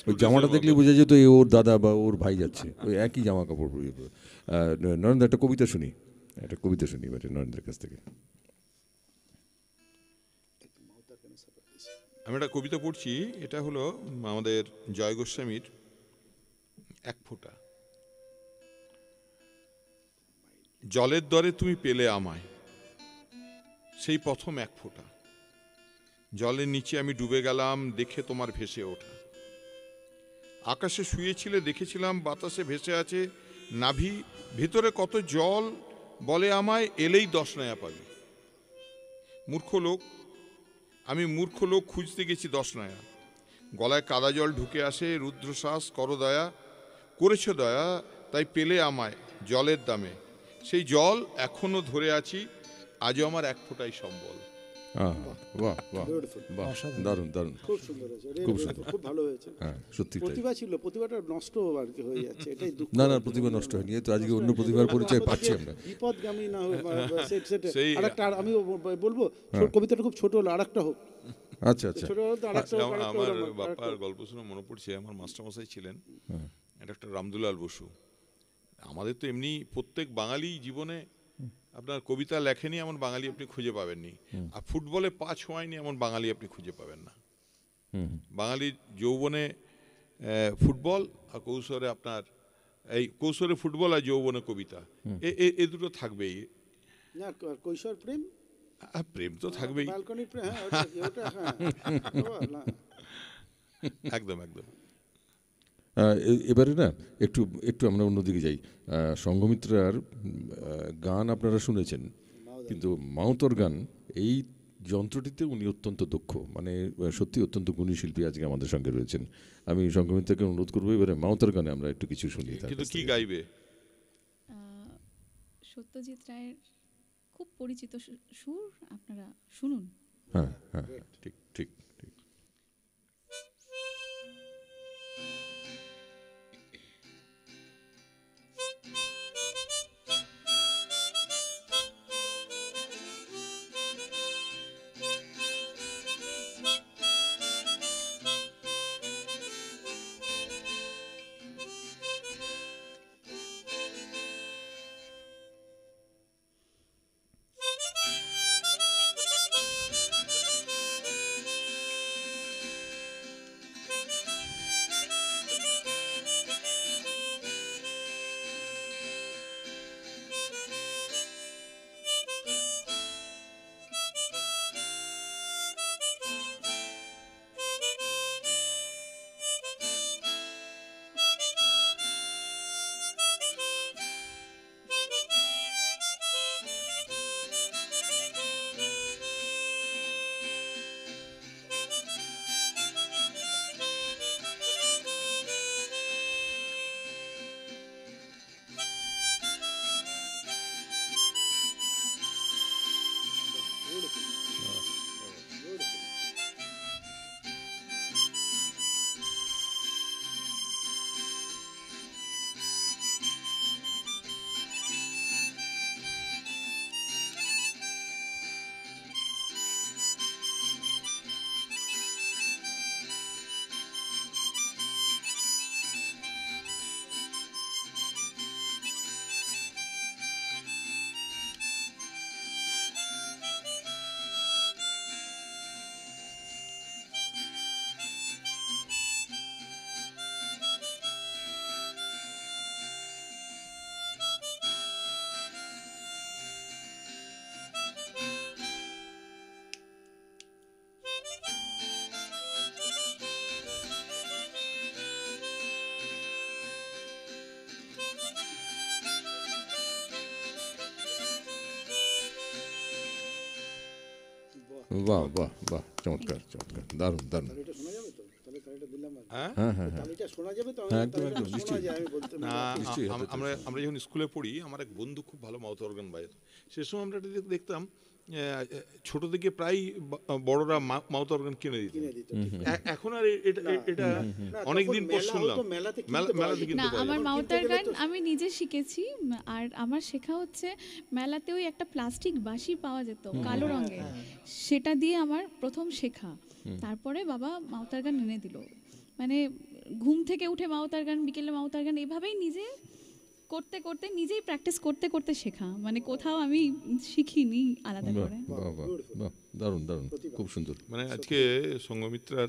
ওই জামাটা দেখলে বোঝা যেত ওর দাদা বা ওর ভাই যাচ্ছে, ওই একই জামা কাপড় পরে। নরেন্দ্র, একটা কবিতা শুনি এবারে নরেন্দ্রের কাছ থেকে। আমি একটা কবিতা পড়ছি, এটা হলো আমাদের জয় গোস্বামীর এক ফোঁটা। জলের দরে তুমি পেলে আমায়, সেই প্রথম এক ফোঁটা। জলের নিচে আমি ডুবে গেলাম, দেখে তোমার ভেসে ওঠা। আকাশে শুয়েছিলে, দেখেছিলাম বাতাসে ভেসে আছে নাভি, ভিতরে কত জল, বলে আমায় এলেই 10 নয়া পাবি। মূর্খ লোক, আমি মূর্খ লোক, খুঁজতে গেছি 10 নয়া। গলায় কাদা জল ঢুকে আসে, রুদ্রশ্বাস করো দয়া, করেছ দয়া, তাই পেলে আমায় জলের দামে। সেই জল এখনো ধরে আছি, আজও আমার এক ফোঁটাই সম্বল। বাহ বাহ বাহ, দারুণ দারুণ, খুব সুন্দর হয়েছে, খুব সুন্দর, খুব ভালো হয়েছে। হ্যাঁ সত্যি তাই। প্রতিভা ছিল, প্রতিভাটা নষ্ট আর কি হয়ে যাচ্ছে, এটাই দুঃখ। না না, প্রতিভা নষ্ট হয়নি, তো আজকে অন্য প্রতিভার পরিচয় পাচ্ছি আমরা। বিপদগামী না হোক আরেকটা, আমি বলবো কবিতাটা খুব ছোট হলো, আরেকটা হোক। আচ্ছা আচ্ছা, আমার বাপ্পার গল্প শুনে মনে পড়ছে, আমার মাস্টারমশাই ছিলেন ডক্টর রামদুলাল বসু। আমাদের তো এমনি প্রত্যেক বাঙালি জীবনে আপনার কবিতা লেখেনি এমন বাঙালি আপনি খুঁজে পাবেননি, আর ফুটবলে পা ছোঁয়ায়নি এমন বাঙালি আপনি খুঁজে পাবেন না। বাঙালির যৌবনে ফুটবল, আর কৈশোরে আপনার এই কৈশোরে ফুটবল আর যৌবনে কবিতা, এ দুটো থাকবেই। কৈশোর প্রেম, প্রেম তো থাকবেই, একদম একদম। এবারে না একটু একটু আমরা অন্যদিকে যাই। সংঘমিত্রার গান আপনারা শুনেছেন, কিন্তু মাউতর গান এই যন্ত্রটিতে উনি অত্যন্ত দক্ষ, মানে সত্যি অত্যন্ত গুণী শিল্পী আজকে আমাদের সঙ্গে রয়েছেন। আমি সংঘমিত্রাকে অনুরোধ করবো এবারে মাউতর গানে আমরা একটু কিছু শুনি। কিন্তু কি গাইবে? সত্যজিৎ রায়ের খুব পরিচিত সুর, আপনারা শুনুন। হ্যাঁ হ্যাঁ, ঠিক ঠিক ঠিক। বাহ বাহ বাহ, চমৎকার চমৎকার, দারুণ দারুণ। আমরা যখন স্কুলে পড়ি, আমার এক বন্ধু খুব ভালো মাউথ অর্গান বাজাতো। সে সময় আমরা দেখতাম ছোট থেকে প্রায় বড়রা মাউথ অর্গান কিনে দিত। এখন আর এটা অনেকদিন পর শুনলাম মেলাতে কিনতে পাওয়া যায়। আমার মাউথ অর্গান আমি নিজে শিখেছি, আর আমার শেখা হচ্ছে মেলাতে ওই একটা প্লাস্টিক বাঁশি পাওয়া যেত কালো রঙের, সেটা দিয়ে আমার প্রথম শেখা। তারপরে বাবা মাউথ অর্গান এনে দিল, মানে ঘুম থেকে উঠে মাউথ অর্গান, বিকেলে মাউথ অর্গান, এভাবেই নিজে করতে করতে নিজেই প্র্যাকটিস করতে করতে শেখা, মানে কোথাও আমি শিখিনি আলাদা করে। দারুণ দারুণ, খুব সুন্দর। মানে আজকে সঙ্গমিত্রার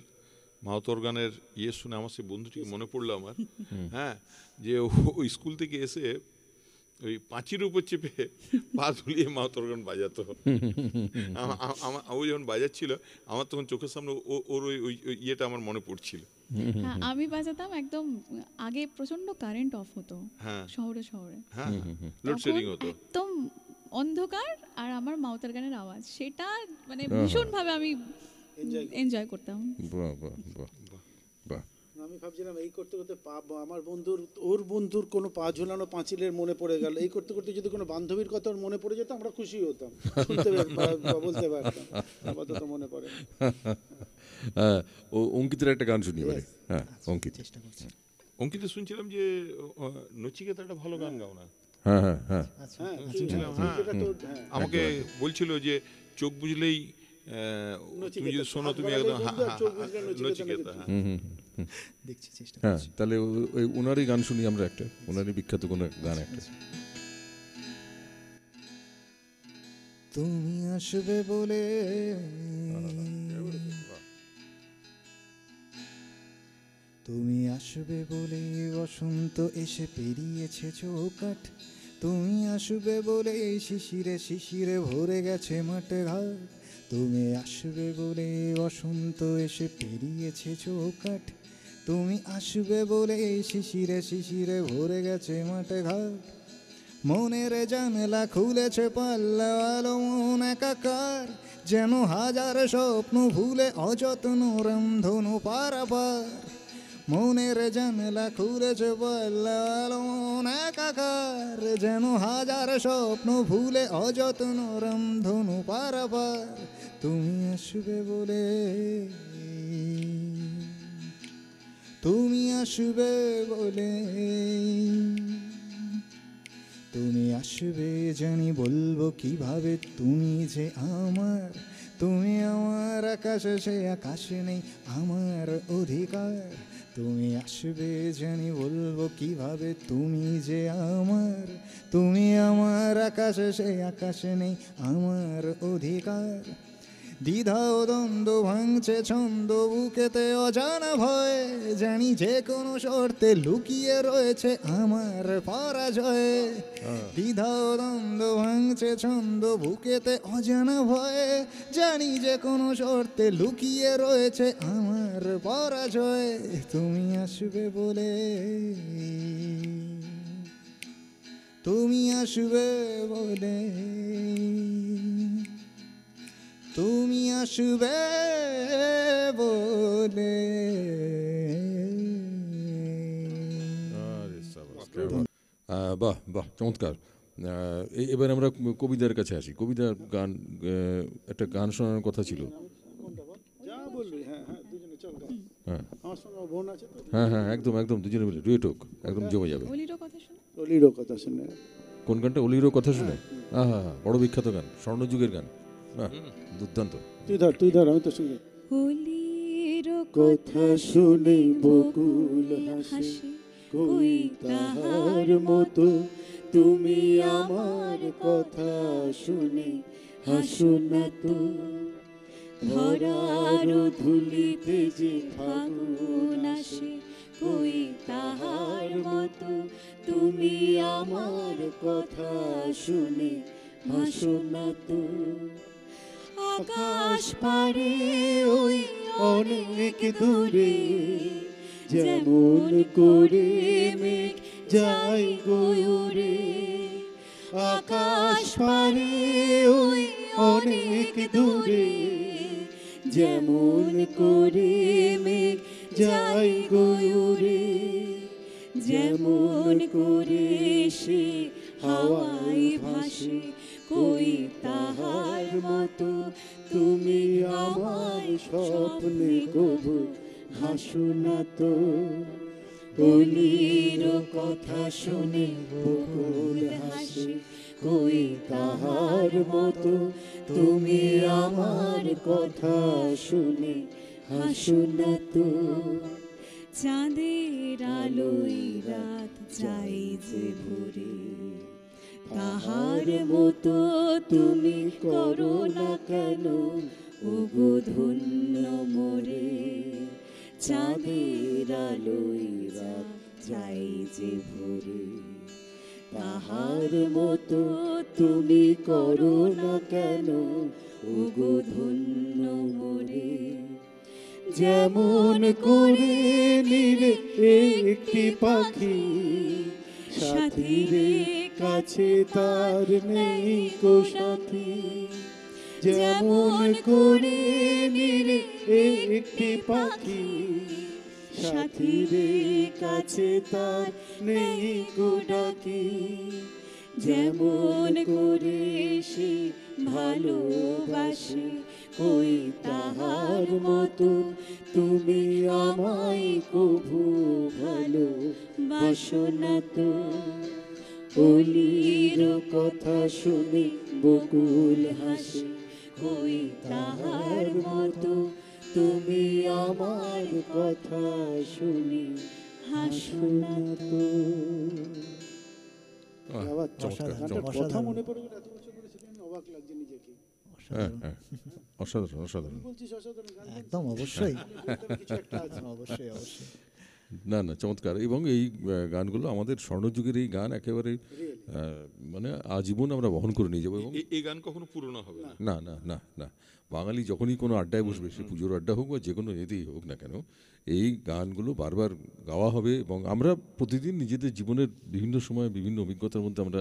মাহাতোর গানের ইয়ে শুনে আমার সেই বন্ধুটিকে মনে পড়লো আমার, হ্যাঁ, যে ও স্কুল থেকে এসে ওই পাঁচির উপর চেপে পা ধুলিয়ে মাহাতোর গান বাজাতো। ও যখন বাজাচ্ছিল আমার তখন চোখের সামনে ওর ওই ইয়েটা আমার মনে পড়ছিল। হ্যাঁ, আমি বাজাতাম একদম আগে প্রচন্ড কারেন্ট অফ হতো শহরে শহরে, লোডশেডিং হতো, একদম অন্ধকার, আর আমার মাউতার গানের আওয়াজ, সেটা মানে ভীষণ ভাবে আমি এনজয় করতাম। আমি ভাবছিলাম এই করতে করতে আমার ওর বন্ধুর কোনো পা ঝুলানো পাঁচিলের মনে পড়ে গেল, এই করতে করতে যদি কোনো বান্ধবীর কথা মনে পড়ে যেত আমরা খুশি হতাম, বলতে পারতাম, আপাতত মনে পড়ে। ও অঙ্কিতের একটা গান শুনি এবারে। হ্যাঁ, অঙ্কিত চেষ্টা করছি। অঙ্কিত শুনছিলাম যে নচিকেতা একটা ভালো গান গাও না? হ্যাঁ হ্যাঁ হ্যাঁ, আমাকে বলছিল যে চোখ বুঝলেই তুমি যদি শোনো তুমি একদম নচিকেতা। দেখছি চেষ্টা হ্যাঁ, তাহলে ওই ওনারই গান শুনি আমরা একটা, ওনারই বিখ্যাত কোনো গান একটা। তুমি আসবে বলে তুমি আসবে বলে বসন্ত এসে পেরিয়েছে চৌকাঠ, তুমি আসবে বলে শিশিরে শিশিরে ভরে গেছে মাঠে ঘাট, তুমি আসবে বলে বসন্ত এসে পেরিয়েছে চৌকাঠ, তুমি আসবে বলে শিশিরে শিশিরে ভরে গেছে মাঠে ঘাট, মনের জানলা খুলেছে পাল্লা আলো মন একাকার, যেন হাজার স্বপ্ন ভুলে অযত্ন রামধনু পারাপার, মনের জানলা খুলেছে পাল্লা আলো মন একাকার, যেন হাজার স্বপ্ন ভুলে অযত্ন রামধনু পারাপার, তুমি আসবে বলে তুমি আসবে বলে তুমি আসবে জানি বলবো কিভাবে তুমি যে আমার, তুমি আমার আকাশে সে আকাশে নেই আমার অধিকার, তুমি আসবে জানি বলবো কিভাবে তুমি যে আমার, তুমি আমার আকাশে সে আকাশে নেই আমার অধিকার, দ্বিধা ও দ্বন্দ্ব ভাঙছে ছন্দ বুকেতে অজানা ভয়, জানি যে কোনো শর্তে লুকিয়ে রয়েছে আমার পরাজয়, দ্বিধা ও দ্বন্দ্ব ভাঙছে ছন্দ বুকেতে অজানা ভয়, জানি যে কোনো শর্তে লুকিয়ে রয়েছে আমার পরাজয়, তুমি আসবে বলে তুমি আসবে বলে তুমি আসবে বলে। বাহ বাহ, চমৎকার। এবার আমরা কবিতার কাছে আসি। কবিতার গান, একটা গান শোনানোর কথা ছিল। হ্যাঁ হ্যাঁ, একদম একদম, দুজনে মিলে ডুয়েট হোক, একদম জমে যাবে। কোন গানটা? অলিরও কথা শুনে? হ্যাঁ, বড় বিখ্যাত গান, স্বর্ণযুগের গান, দুর্দান্ত। তুই ধর, আমি তো শুনি। কথা শুনে বকুল হাসে, কই তাহার মতো তুমি আমার কথা শুনে হাসো না তো, ধরার ধুলিতে যে ফাগুন আসে, কই তাহার মতো তুমি আমার কথা শুনে হাসো না তো, আকাশ পারে ওই অনেক দূরে, যেমন করে মেঘ যাই গয়ুরে, আকাশ পারে ওই অনেক দূরে, যেমন করে মেঘ যাই গয়ুরে, যেমন করে সে হাওয়ায় ভাসে, কই তাহার মতো তুমি আমার স্বপ্নে কবু হাসো না তো, অলির কথা শুনে বকুল হাসে, কই তাহার মতো তুমি আমার কথা শুনে হাসো না তো, চাঁদের আলোয় রাত যাই যে ভরে, তাহার মতো তুমি করো না কেন ওগো ধন্য মোরে। চাঁদের আলোয় রাত যাই যে ভরে, তাহার মতো তুমি করো না কেন ওগো ধন্য মোরে। যেমন করে নিরে একটি পাখি সাথীরে কাছে তার নেই কো সাথী। যেমন করে নিরে একটি পাখি সাথীরে কাছে তার নেই কো ডাকি। যেমন করে সে ভালোবাসে ওই তাহার মতো তুমি আমায় কভু ভালোবাসো না তো। কলির কথা শুনে বকুল হাসে ওই তাহার মতো তুমি আমার কথা শুনে হাসো না তো। কথা মনে পড়ে গেল এত বছর পরে, সেটা আমি অবাক লাগছে নিজেকে। অসাধারণ অসাধারণ, একদম অবশ্যই অবশ্যই অবশ্যই। না না, চমৎকার। এবং এই গানগুলো আমাদের স্বর্ণযুগের এই গান একেবারে মানে আজীবন আমরা বহন করে নিয়ে যাবো। এবং এই গান কখনো পুরনো হবে না। না না না না, বাঙালি যখনই কোনো আড্ডায় বসবে, সে পুজোর আড্ডা হোক বা যে কোনো এতেই হোক না কেন, এই গানগুলো বারবার গাওয়া হবে। এবং আমরা প্রতিদিন নিজেদের জীবনের বিভিন্ন সময় বিভিন্ন অভিজ্ঞতার মধ্যে আমরা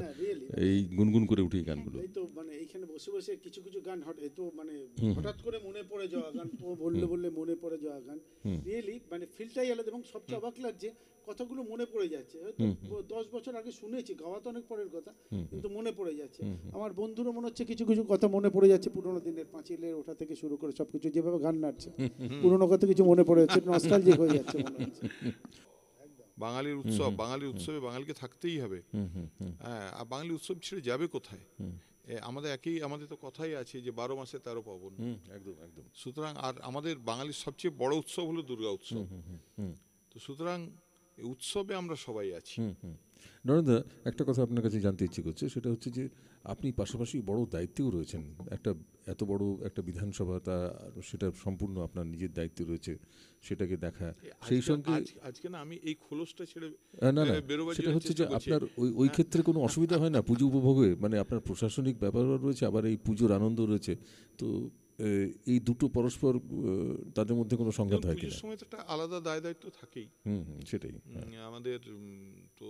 এই গুনগুন করে উঠি এই গানগুলো। এই তো মানে এইখানে বসে বসে কিছু কিছু গান তো মানে হঠাৎ করে মনে পড়ে যাওয়া গান, ও বললে বললে মনে পড়ে যাওয়া গান, রিয়েলি মানে ফিলটাই আলাদা। এবং সবচেয়ে অবাক লাগছে কথাগুলো মনে পড়ে যাচ্ছে। হয়তো 10 বছর আগে শুনেছি, গাওয়া তো অনেক পরের কথা, কিন্তু মনে পড়ে যাচ্ছে। আমার বন্ধুরও মনে হচ্ছে কিছু কিছু কথা মনে পড়ে যাচ্ছে পুরোনো দিনের, পাঁচিলের ওঠা থেকে শুরু করে সবকিছু যেভাবে গান নাচছে, পুরোনো কথা কিছু মনে পড়ে যাচ্ছে, নস্টালজিক হয়ে যাচ্ছে মনে হচ্ছে। বাঙালির উৎসব, বাঙালির উৎসবে বাঙালিকে থাকতেই হবে। হ্যাঁ, আর বাঙালি উৎসব ছেড়ে যাবে কোথায়? আমাদের তো কথাই আছে যে 12 মাসে 13 পার্বণ। একদম একদম। সুতরাং আর আমাদের বাঙালির সবচেয়ে বড় উৎসব হলো দুর্গা উৎসব। তো সুতরাং এই উৎসবে আমরা সবাই আছি। নরেন্দা, একটা কথা আপনার কাছে জানতে ইচ্ছে করছে, সেটা হচ্ছে যে আপনি পাশাপাশি বড় দায়িত্বেও রয়েছেন। একটা এত বড় একটা বিধানসভা, তা সেটা সম্পূর্ণ আপনার নিজের দায়িত্ব রয়েছে সেটাকে দেখা। সেই সঙ্গে আজকে না আমি এই খোলসটা ছেড়ে না না, সেটা হচ্ছে যে আপনার ওই ক্ষেত্রে কোনো অসুবিধা হয় না পুজো উপভোগে? মানে আপনার প্রশাসনিক ব্যাপারও রয়েছে, আবার এই পুজোর আনন্দ রয়েছে, তো এই দুটো পরস্পর তাদের মধ্যে কোনো সংঘাত হয় কিনা? সময় তো একটা আলাদা দায় দায়িত্ব থাকেই। সেটাই আমাদের তো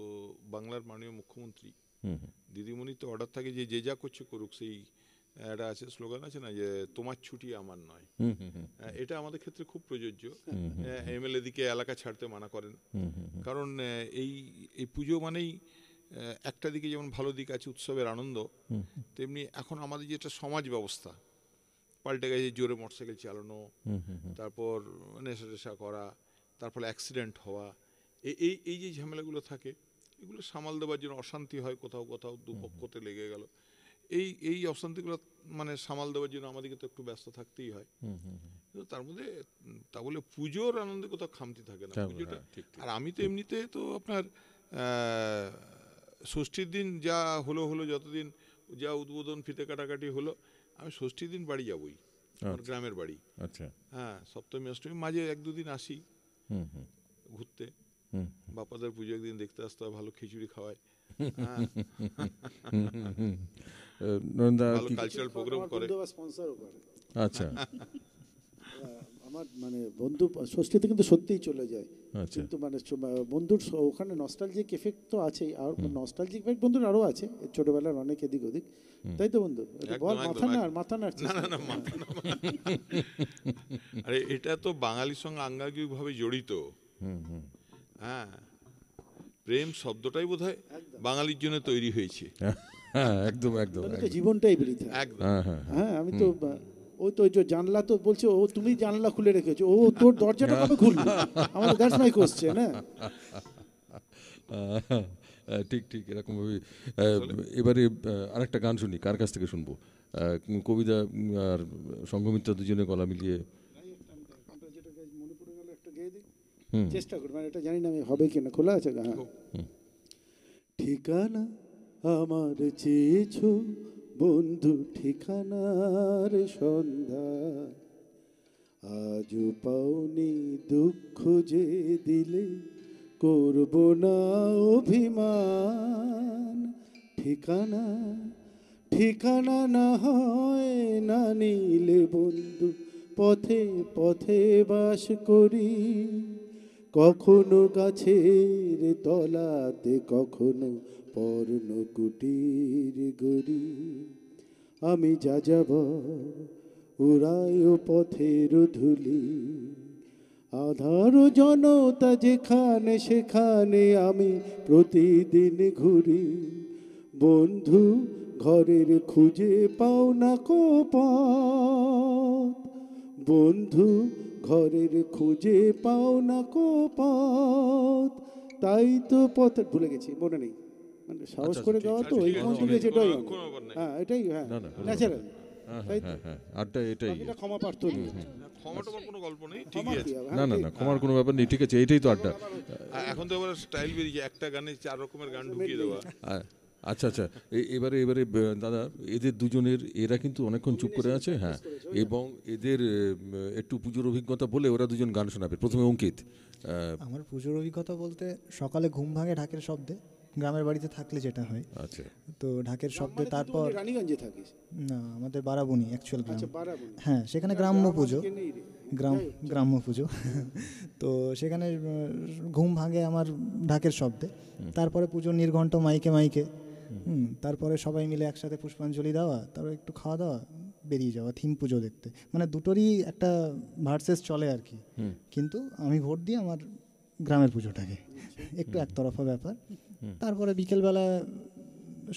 বাংলার মাননীয় মুখ্যমন্ত্রী দিদিমণি তো অর্ডার থাকে যে যা করছে করুক। সেই একটা আছে, স্লোগান আছে না যে তোমার ছুটি আমার নয়। এটা আমাদের ক্ষেত্রে খুব প্রযোজ্য। এমএলএ দিকে এলাকা ছাড়তে মানা করেন, কারণ এই পুজো মানেই একটা দিকে যেমন ভালো দিক আছে উৎসবের আনন্দ, তেমনি এখন আমাদের যেটা সমাজ ব্যবস্থা পাল্টে গেছে। জোরে মোটরসাইকেল চালানো, তারপর নেশা টেশা করা, তারপর অ্যাক্সিডেন্ট হওয়া, এই যে ঝামেলাগুলো থাকে, এগুলো সামাল দেওয়ার জন্য অশান্তি হয় কোথাও কোথাও, দুপক্ষতে লেগে গেল, এই অশান্তিগুলো মানে সামাল দেওয়ার জন্য আমাদেরকে তো একটু ব্যস্ত থাকতেই হয়। কিন্তু তার মধ্যে তা বলে পুজোর আনন্দে কোথাও খামতি থাকে না পুজোটা। আর আমি তো এমনিতে তো আপনার ষষ্ঠীর দিন যা হলো যতদিন যা উদ্বোধন ফিতে কাটাকাটি হলো, আমি ষষ্ঠীর দিন বাড়ি যাবই, আমার গ্রামের বাড়ি। আচ্ছা। হ্যাঁ, সপ্তমী অষ্টমী মাঝে 1-2 দিন আসি ঘুরতে। বাপাদের পুজো একদিন দেখতে আসতে হয়, ভালো খিচুড়ি খাওয়ায়, ভালো কালচারাল প্রোগ্রাম করে। আচ্ছা। আমার মানে বন্ধু ষষ্ঠীতে কিন্তু সত্যিই চলে যায়, কিন্তু মানে বন্ধুর ওখানে নস্টালজিক এফেক্ট তো আছেই, আর নস্টালজিক এফেক্ট বন্ধুর আরও আছে, ছোটবেলার অনেক এদিক ওদিক, তাই তো বন্ধু? মাথা নাড়ছে। আরে এটা তো বাঙালির সঙ্গে আঙ্গাঙ্গিকভাবে জড়িত। হ্যাঁ, প্রেম শব্দটাই বোধহয় বাঙালির জন্য তৈরি হয়েছে। একদম একদম, জীবনটাই বৃথা। হ্যাঁ, আমি তো ওই তো জানলা তো বলছে, ও তুমি জানলা খুলে রেখেছো, ও তোর দরজাটা কবে খুলবে? আমাদের দ্যাটস মাই কোশ্চেন। ঠিক ঠিক এরকম ভাবে। এবারে আরেকটা গান শুনি, কার কাছ থেকে শুনবো? কবিতা আর সংঘমিত্রা দুজনে গলা মিলিয়ে। চেষ্টা করি, মানে এটা জানি না আমি হবে কিনা, খোলা আছে গা? হ্যাঁ। ঠিকানা আমার চেয়েছো বন্ধু, ঠিকানার সন্ধ্যা আজও পাওনি, দুঃখ যে দিলে করব না অভিমান। ঠিকানা ঠিকানা না হয় না নিলে বন্ধু, পথে পথে বাস করি, কখনো গাছের তলাতে, কখনো পর্ণকুটির গড়ি। আমি যা যাব উড়ায় পথের ধুলি, আধার জনতা যেখানে সেখানে আমি প্রতিদিন ঘুরি। বন্ধু ঘরের খুঁজে পাও না কো পথ, বন্ধু ঘরের খুঁজে পাও না কো পথ, তাই তো পথ ভুলে গেছি, মনে নেই, মানে সাহস করে গাওয়া তো ওই কণ্ঠ গেছে, এটাই হ্যাঁ, এটাই হ্যাঁ ন্যাচারাল আড্ডা, এটাই ক্ষমা প্রার্থনা। না না না, ক্ষমার কোনো ব্যাপার নেই, ঠিক আছে, এটাই তো আড্ডা। এখন তো এবার স্টাইল বেরিয়েছে, একটা গানে 4 রকমের গান ঢুকিয়ে দেওয়া। আচ্ছা আচ্ছা, এবারে দাদা, এদের দুজনের, এরা কিন্তু অনেকক্ষণ চুপ করে আছে, হ্যাঁ, এবং এদের একটু পুজোর অভিজ্ঞতা বলে ওরা দুজন গান শোনাবে। প্রথমে অঙ্কিত। আমার পুজোর অভিজ্ঞতা বলতে, সকালে ঘুম ভাঙে ঢাকের শব্দে, গ্রামের বাড়িতে থাকলে যেটা হয়। আচ্ছা, তো ঢাকের শব্দে, তারপর রানীগঞ্জে থাকিস? না, আমাদের বারাবণী অ্যাকচুয়াল গ্রাম। হ্যাঁ, সেখানে গ্রাম্য পুজো, গ্রাম্য পুজো। তো সেখানে ঘুম ভাঙে আমার ঢাকের শব্দে। তারপরে পুজোর নির্ঘণ্ট মাইকে মাইকে, তারপরে সবাই মিলে একসাথে পুষ্পাঞ্জলি দেওয়া, তারপরে একটু খাওয়া দাওয়া, বেরিয়ে যাওয়া থিম পুজো দেখতে। মানে দুটোরই একটা ভার্সেস চলে আর কি, কিন্তু আমি ভোট দিই আমার গ্রামের পুজোটাকে, একটু একতরফা ব্যাপার। তারপরে বিকেলবেলা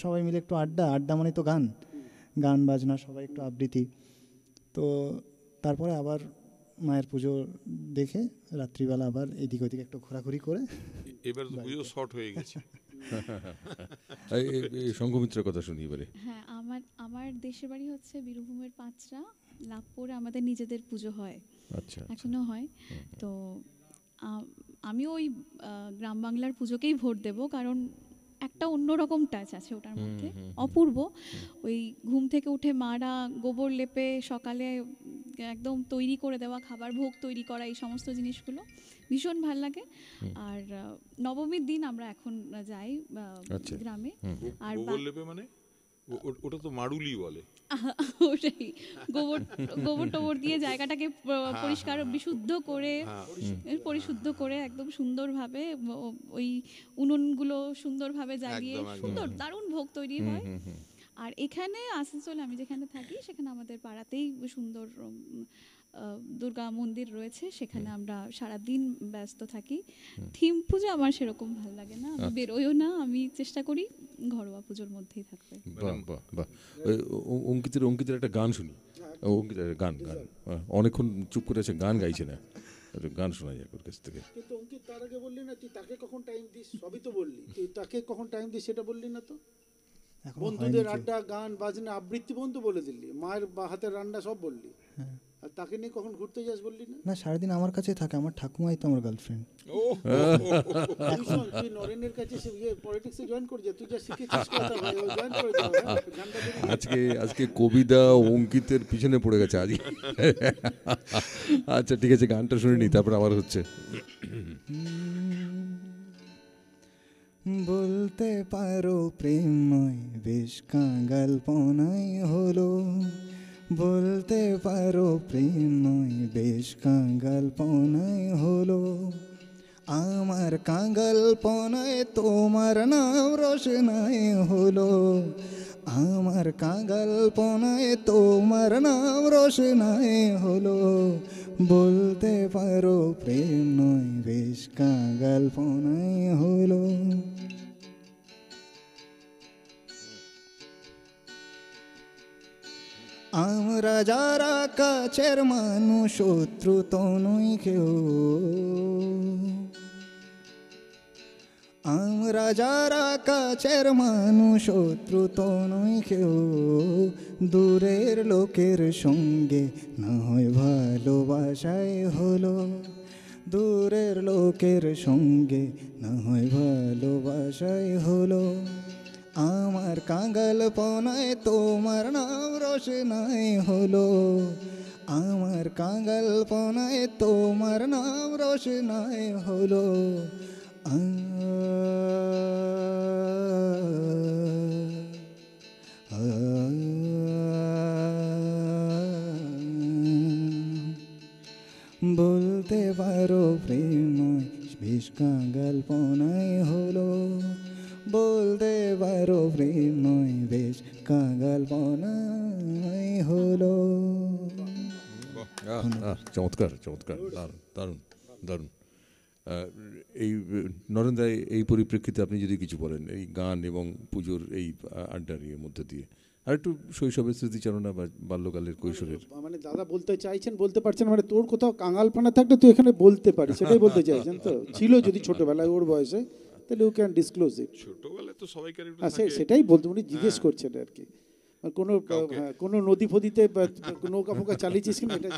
সবাই মিলে একটু আড্ডা মানে তো গান বাজনা, সবাই একটু আবৃত্তি। তো তারপরে আবার মায়ের পুজো দেখে রাত্রিবেলা আবার এদিক ওদিক একটু ঘোরাঘুরি করে। এবার তো পুজো শর্ট হয়ে গেছে। সংঘমিত্রের কথা শুনি এবারে। হ্যাঁ, আমার দেশের বাড়ি হচ্ছে বীরভূমের পাঁচরা, লাভপুরে আমাদের নিজেদের পুজো হয়, আচ্ছা, এখনো হয়। তো আমি ওই গ্রাম বাংলার পুজোকেই ভোট দেব, কারণ একটা অন্যরকম টাচ আছে ওটার মধ্যে, অপূর্ব। ওই ঘুম থেকে উঠে মারা গোবর লেপে সকালে একদম তৈরি করে দেওয়া খাবার, ভোগ তৈরি করা, এই সমস্ত জিনিসগুলো ভীষণ ভাল লাগে। আর নবমীর দিন আমরা এখন যাই গ্রামে। আর গোবর লেপে মানে ওটা তো মাড়ুলি বলে, ওটাই, গোবর টোবর দিয়ে জায়গাটাকে পরিষ্কার পরিশুদ্ধ করে একদম সুন্দরভাবে, ওই উনুনগুলো সুন্দরভাবে জ্বালিয়ে সুন্দর দারুণ ভোগ তৈরি হয়। আর এখানে আসানসোলে আমি যেখানে থাকি, সেখানে আমাদের পাড়াতেই সুন্দর দুর্গা মন্দির রয়েছে, সেখানে আমরা সারাদিন ব্যস্ত থাকি। থিম পুজো আমার সেরকম ভালো লাগে না, আমি বেরোইও না, আমি চেষ্টা করি ঘরোয়া পুজোর মধ্যেই থাকতে। অঙ্কিতের একটা গান শুনি। অঙ্কিতের গান অনেকক্ষণ চুপ করে আছে, গান গাইছে না, গান শোনা যায় ওর কাছ থেকে। কিন্তু অঙ্কিত, তার আগে বললি না তুই তাকে কখন টাইম দিস? সবই তো বললি, তুই তাকে কখন টাইম দিস সেটা বললি না তো। বন্ধুদের আড্ডা, গান বাজনা, আবৃত্তি বন্ধু বলে দিলি, মায়ের হাতের রান্না সব বললি, আর তাকে নিয়ে কখন ঘুরতে যাস বললি না? না, সারাদিন আমার কাছে থাকে, আমার ঠাকুমাই তো আমার গার্লফ্রেন্ড। তুই নরেনের কাছে পলিটিক্সে জয়েন করে যা, তুই যা শিখেছিস কথা ভাই, ও জয়েন করে যা। আজকে কবিতা অঙ্কিতের পিছনে পড়ে গেছে আজ। আচ্ছা ঠিক আছে, গানটা শুনে নি, তারপর আবার হচ্ছে। বলতে পারো প্রেমময় বেশ কাঙ্গালপনাই হলো, বলতে পারো প্রেমময় বেশ কাঙ্গালপনাই হলো, আমার কাঙ্গালপনায় তোমার নাম রোশনাই হলো, আমার কাঙ্গালপনায় তোমার নাম রোশনাই হলো, বলতে পারো প্রেম নয় বেশ কাঙ্গালপনাই হলো। আমরা যারা কাছের মানুষ, শত্রু তো নই কেউ, আমরা যারা কাছের মানুষ, শত্রু তো নই কেউ, দূরের লোকের সঙ্গে না হয় ভালোবাসায় হলো, দূরের লোকের সঙ্গে না হয় ভালোবাসাই হলো, আমার কাঙ্গালপনায় তোমার নাম রোশনাই হলো, আমার কাঙ্গালপনায় তোমার নাম রোশনাই হলো। বলতে পারো প্রেম নয় বেশ কাঙ্গালপনাই হলো, বলতে পারো প্রেম নয় বেশ কাঙ্গালপনাই হলো। চমৎকার চমৎকার, দারুণ দারুণ দারুণ। এই নরেন দা, এই পরিপ্রেক্ষিতে আপনি যদি কিছু বলেন এই গান এবং পুজোর এই আড্ডার মধ্যে দিয়ে, আর একটু শৈশবের স্মৃতিচারণা বা বাল্যকালের কৈশোরের। মানে দাদা বলতে চাইছেন, বলতে পারছেন, মানে তোর কোথাও কাঙালপানা থাকলে তুই এখানে বলতে পারিস, সেটাই বলতে চাইছেন তো? ছিল যদি ছোটবেলায় ওর বয়সে, তাহলে ইউ ক্যান ডিসক্লোজ ইট। ছোটবেলায় তো সবাইকার সেটাই বলতে, উনি জিজ্ঞেস করছেন আর কি, কোনো নদী ফদিতে নৌকা ফোকা চালিয়েছিস কিনা এটা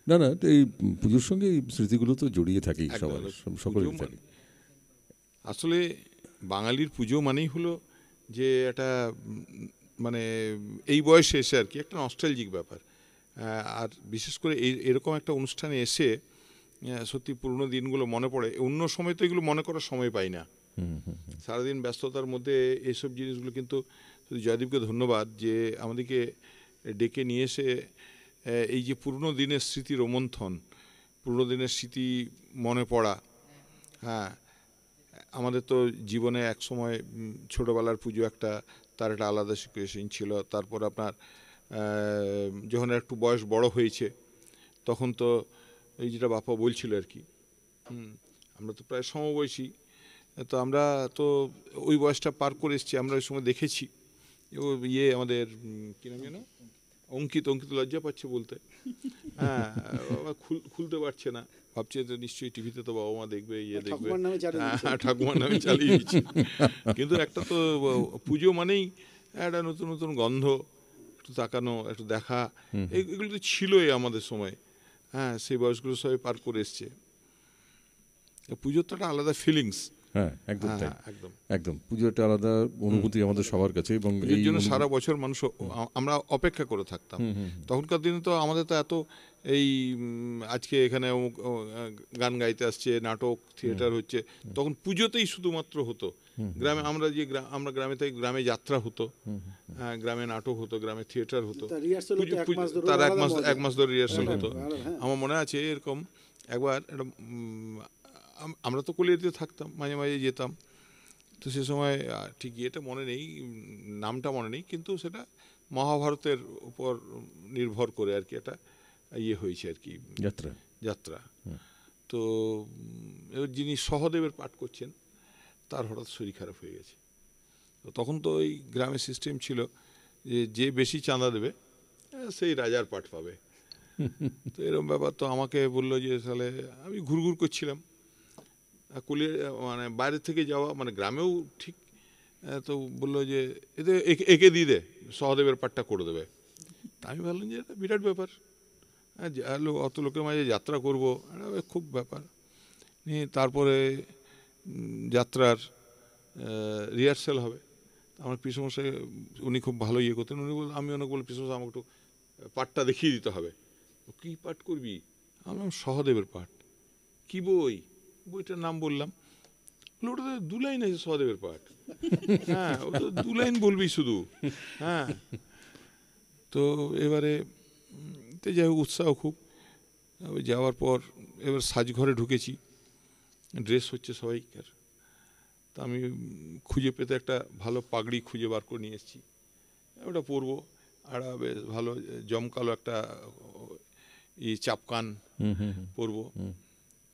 না না, এই পুজোর সঙ্গে এই স্মৃতিগুলো তো জড়িয়ে থাকেই সবার, সকলেই থাকে। আসলে বাঙালির পুজো মানেই হলো যে একটা মানে এই বয়সে এসে আর কি একটা নস্টালজিক ব্যাপার। আর বিশেষ করে এরকম একটা অনুষ্ঠানে এসে সত্যি পুরনো দিনগুলো মনে পড়ে। অন্য সময় তো এগুলো মনে করার সময় পাই না, সারাদিন ব্যস্ততার মধ্যে এইসব জিনিসগুলো। কিন্তু জয়দীপকে ধন্যবাদ যে আমাদেরকে ডেকে নিয়ে এসে এই যে পুরনো দিনের স্মৃতি রোমন্থন, পুরনো দিনের স্মৃতি মনে পড়া। হ্যাঁ, আমাদের তো জীবনে এক সময় ছোটোবেলার পুজো একটা, তার একটা আলাদা সিচুয়েশন ছিল। তারপর আপনার যখন একটু বয়স বড় হয়েছে তখন তো এই যেটা বাপা বলছিল আর কি, আমরা তো প্রায় সমবয়সী, তো আমরা তো ওই বয়সটা পার করে এসেছি। আমরা ওই সময় দেখেছি আমাদের কী নাম যেন, অঙ্কিত লজ্জা পাচ্ছে বলতে, হ্যাঁ খুলতে পারছে না, ভাবছে তো নিশ্চয়ই টিভিতে তো বাবা মা দেখবে, দেখবে, ঠাকুমার নামে চালিয়ে দিচ্ছি। কিন্তু একটা তো পুজো মানেই একটা নতুন নতুন গন্ধ, একটু তাকানো, একটু দেখা, এগুলো তো ছিলই আমাদের সময়। হ্যাঁ, সেই বয়সগুলো সবাই পার করে এসছে। পুজোর তো একটা আলাদা ফিলিংস। হ্যাঁ, একদম একদম একদম, পুজো একটা আলাদা অনুভূতি আমাদের সবার কাছে। এবং এই জন্য সারা বছর মানুষ আমরা অপেক্ষা করে থাকতাম। তখনকার দিনে তো আমাদের তো এত এই আজকে এখানে গান গাইতে আসছে, নাটক থিয়েটার হচ্ছে, তখন পুজোতেই শুধুমাত্র হতো। গ্রামে আমরা গ্রামে থেকে গ্রামে যাত্রা হতো, হ্যাঁ, গ্রামে নাটক হতো, গ্রামে থিয়েটার হতো, তার এক মাস ধরে রিহার্সাল হতো। আমার মনে আছে এরকম একবার একটা, আমরা তো কলিয়াতে থাকতাম, মাঝে মাঝে যেতাম, তো সে সময় ঠিক এটা মনে নেই, নামটা মনে নেই, কিন্তু সেটা মহাভারতের উপর নির্ভর করে আর কি এটা হয়েছে আর কি, যাত্রা। তো এবার যিনি সহদেবের পাঠ করছেন তার হঠাৎ শরীর খারাপ হয়ে গেছে। তো তখন তো ওই গ্রামের সিস্টেম ছিল যে বেশি চাঁদা দেবে সেই রাজার পাঠ পাবে। তো এরকম ব্যাপার। তো আমাকে বললো যে তাহলে, আমি ঘুরঘুর করছিলাম, মানে বাইরে থেকে যাওয়া, মানে গ্রামেও ঠিক, তো বললো যে একে দিয়ে দে, সহদেবের পাঠটা করে দেবে। আমি ভাবলাম যে এটা বিরাট ব্যাপার, অত লোকের মাঝে যাত্রা করবো, এটা খুব ব্যাপার নিয়ে। তারপরে যাত্রার রিহার্সাল হবে, আমার পিসমশাই উনি খুব ভালো করতেন, উনি বললেন, আমি অনেক বললাম পিসমশাই আমাকে একটু পাঠটা দেখিয়ে দিতে হবে। কী পাঠ করবি? আমি সহদেবের পাঠ। কী বইটার নাম বললাম, ওটা তো 2 লাইন আছে সহদেবের পাঠ। হ্যাঁ, ও তো 2 লাইন বলবি শুধু। হ্যাঁ, তো এবারে তো যাই হোক, উৎসাহ খুব। যাওয়ার পর এবার সাজঘরে ঢুকেছি, ড্রেস হচ্ছে সবাইকার। তা আমি খুঁজে পেতে একটা ভালো পাগড়ি খুঁজে বার করে নিয়ে এসেছি, ওটা পরবো। আর বেশ ভালো জমকালো একটা চাপকান পরবো।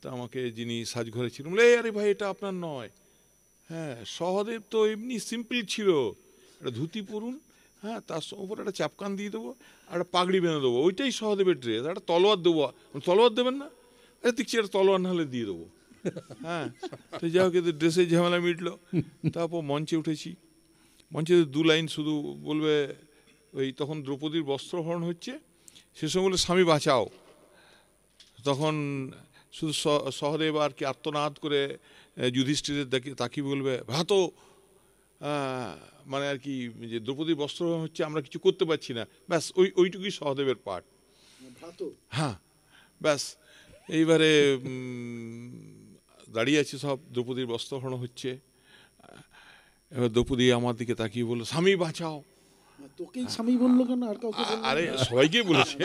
তা আমাকে যিনি সাজঘরে ছিলেন বলে, আরে ভাই এটা আপনার নয়। হ্যাঁ, সহদেব তো এমনি সিম্পল ছিল, একটা ধুতি পরুন, হ্যাঁ, তার ওপর একটা চাপকান দিয়ে দেবো, আর একটা পাগড়ি বেঁধে দেবো, ওইটাই সহদেবের ড্রেস। একটা তলোয়ার দেবো, তলোয়ার দেবেন না? দেখছি একটা তলোয়ার নাহলে দিয়ে দেবো। হ্যাঁ, তো যাই হোক, এদের ড্রেসের ঝামেলা মিটলো। তারপর মঞ্চে উঠেছি, মঞ্চে 2 লাইন শুধু বলবে, ওই তখন দ্রৌপদীর বস্ত্রহরণ হচ্ছে, সে সময় বলে স্বামী বাঁচাও। তখন শুধু সহদেব আর কি আর্তনাদ করে যুধিষ্ঠিরের তাকিয়ে বলবে ভ্রাত, মানে আর কি যে দ্রৌপদীর বস্ত্র হচ্ছে, আমরা কিছু করতে পারছি না। ব্যাস ওইটুকুই সহদেবের পাঠ। হ্যাঁ, ব্যাস। এইবারে দাঁড়িয়ে আছে সব, দ্রৌপদীর বস্ত্রহরণ হচ্ছে। এবার দ্রৌপদী আমার দিকে তাকিয়ে বললো স্বামী বাঁচাও। তোকেই স্বামী বললো কেন? আর কাউকে? আরে সবাইকে বলেছে।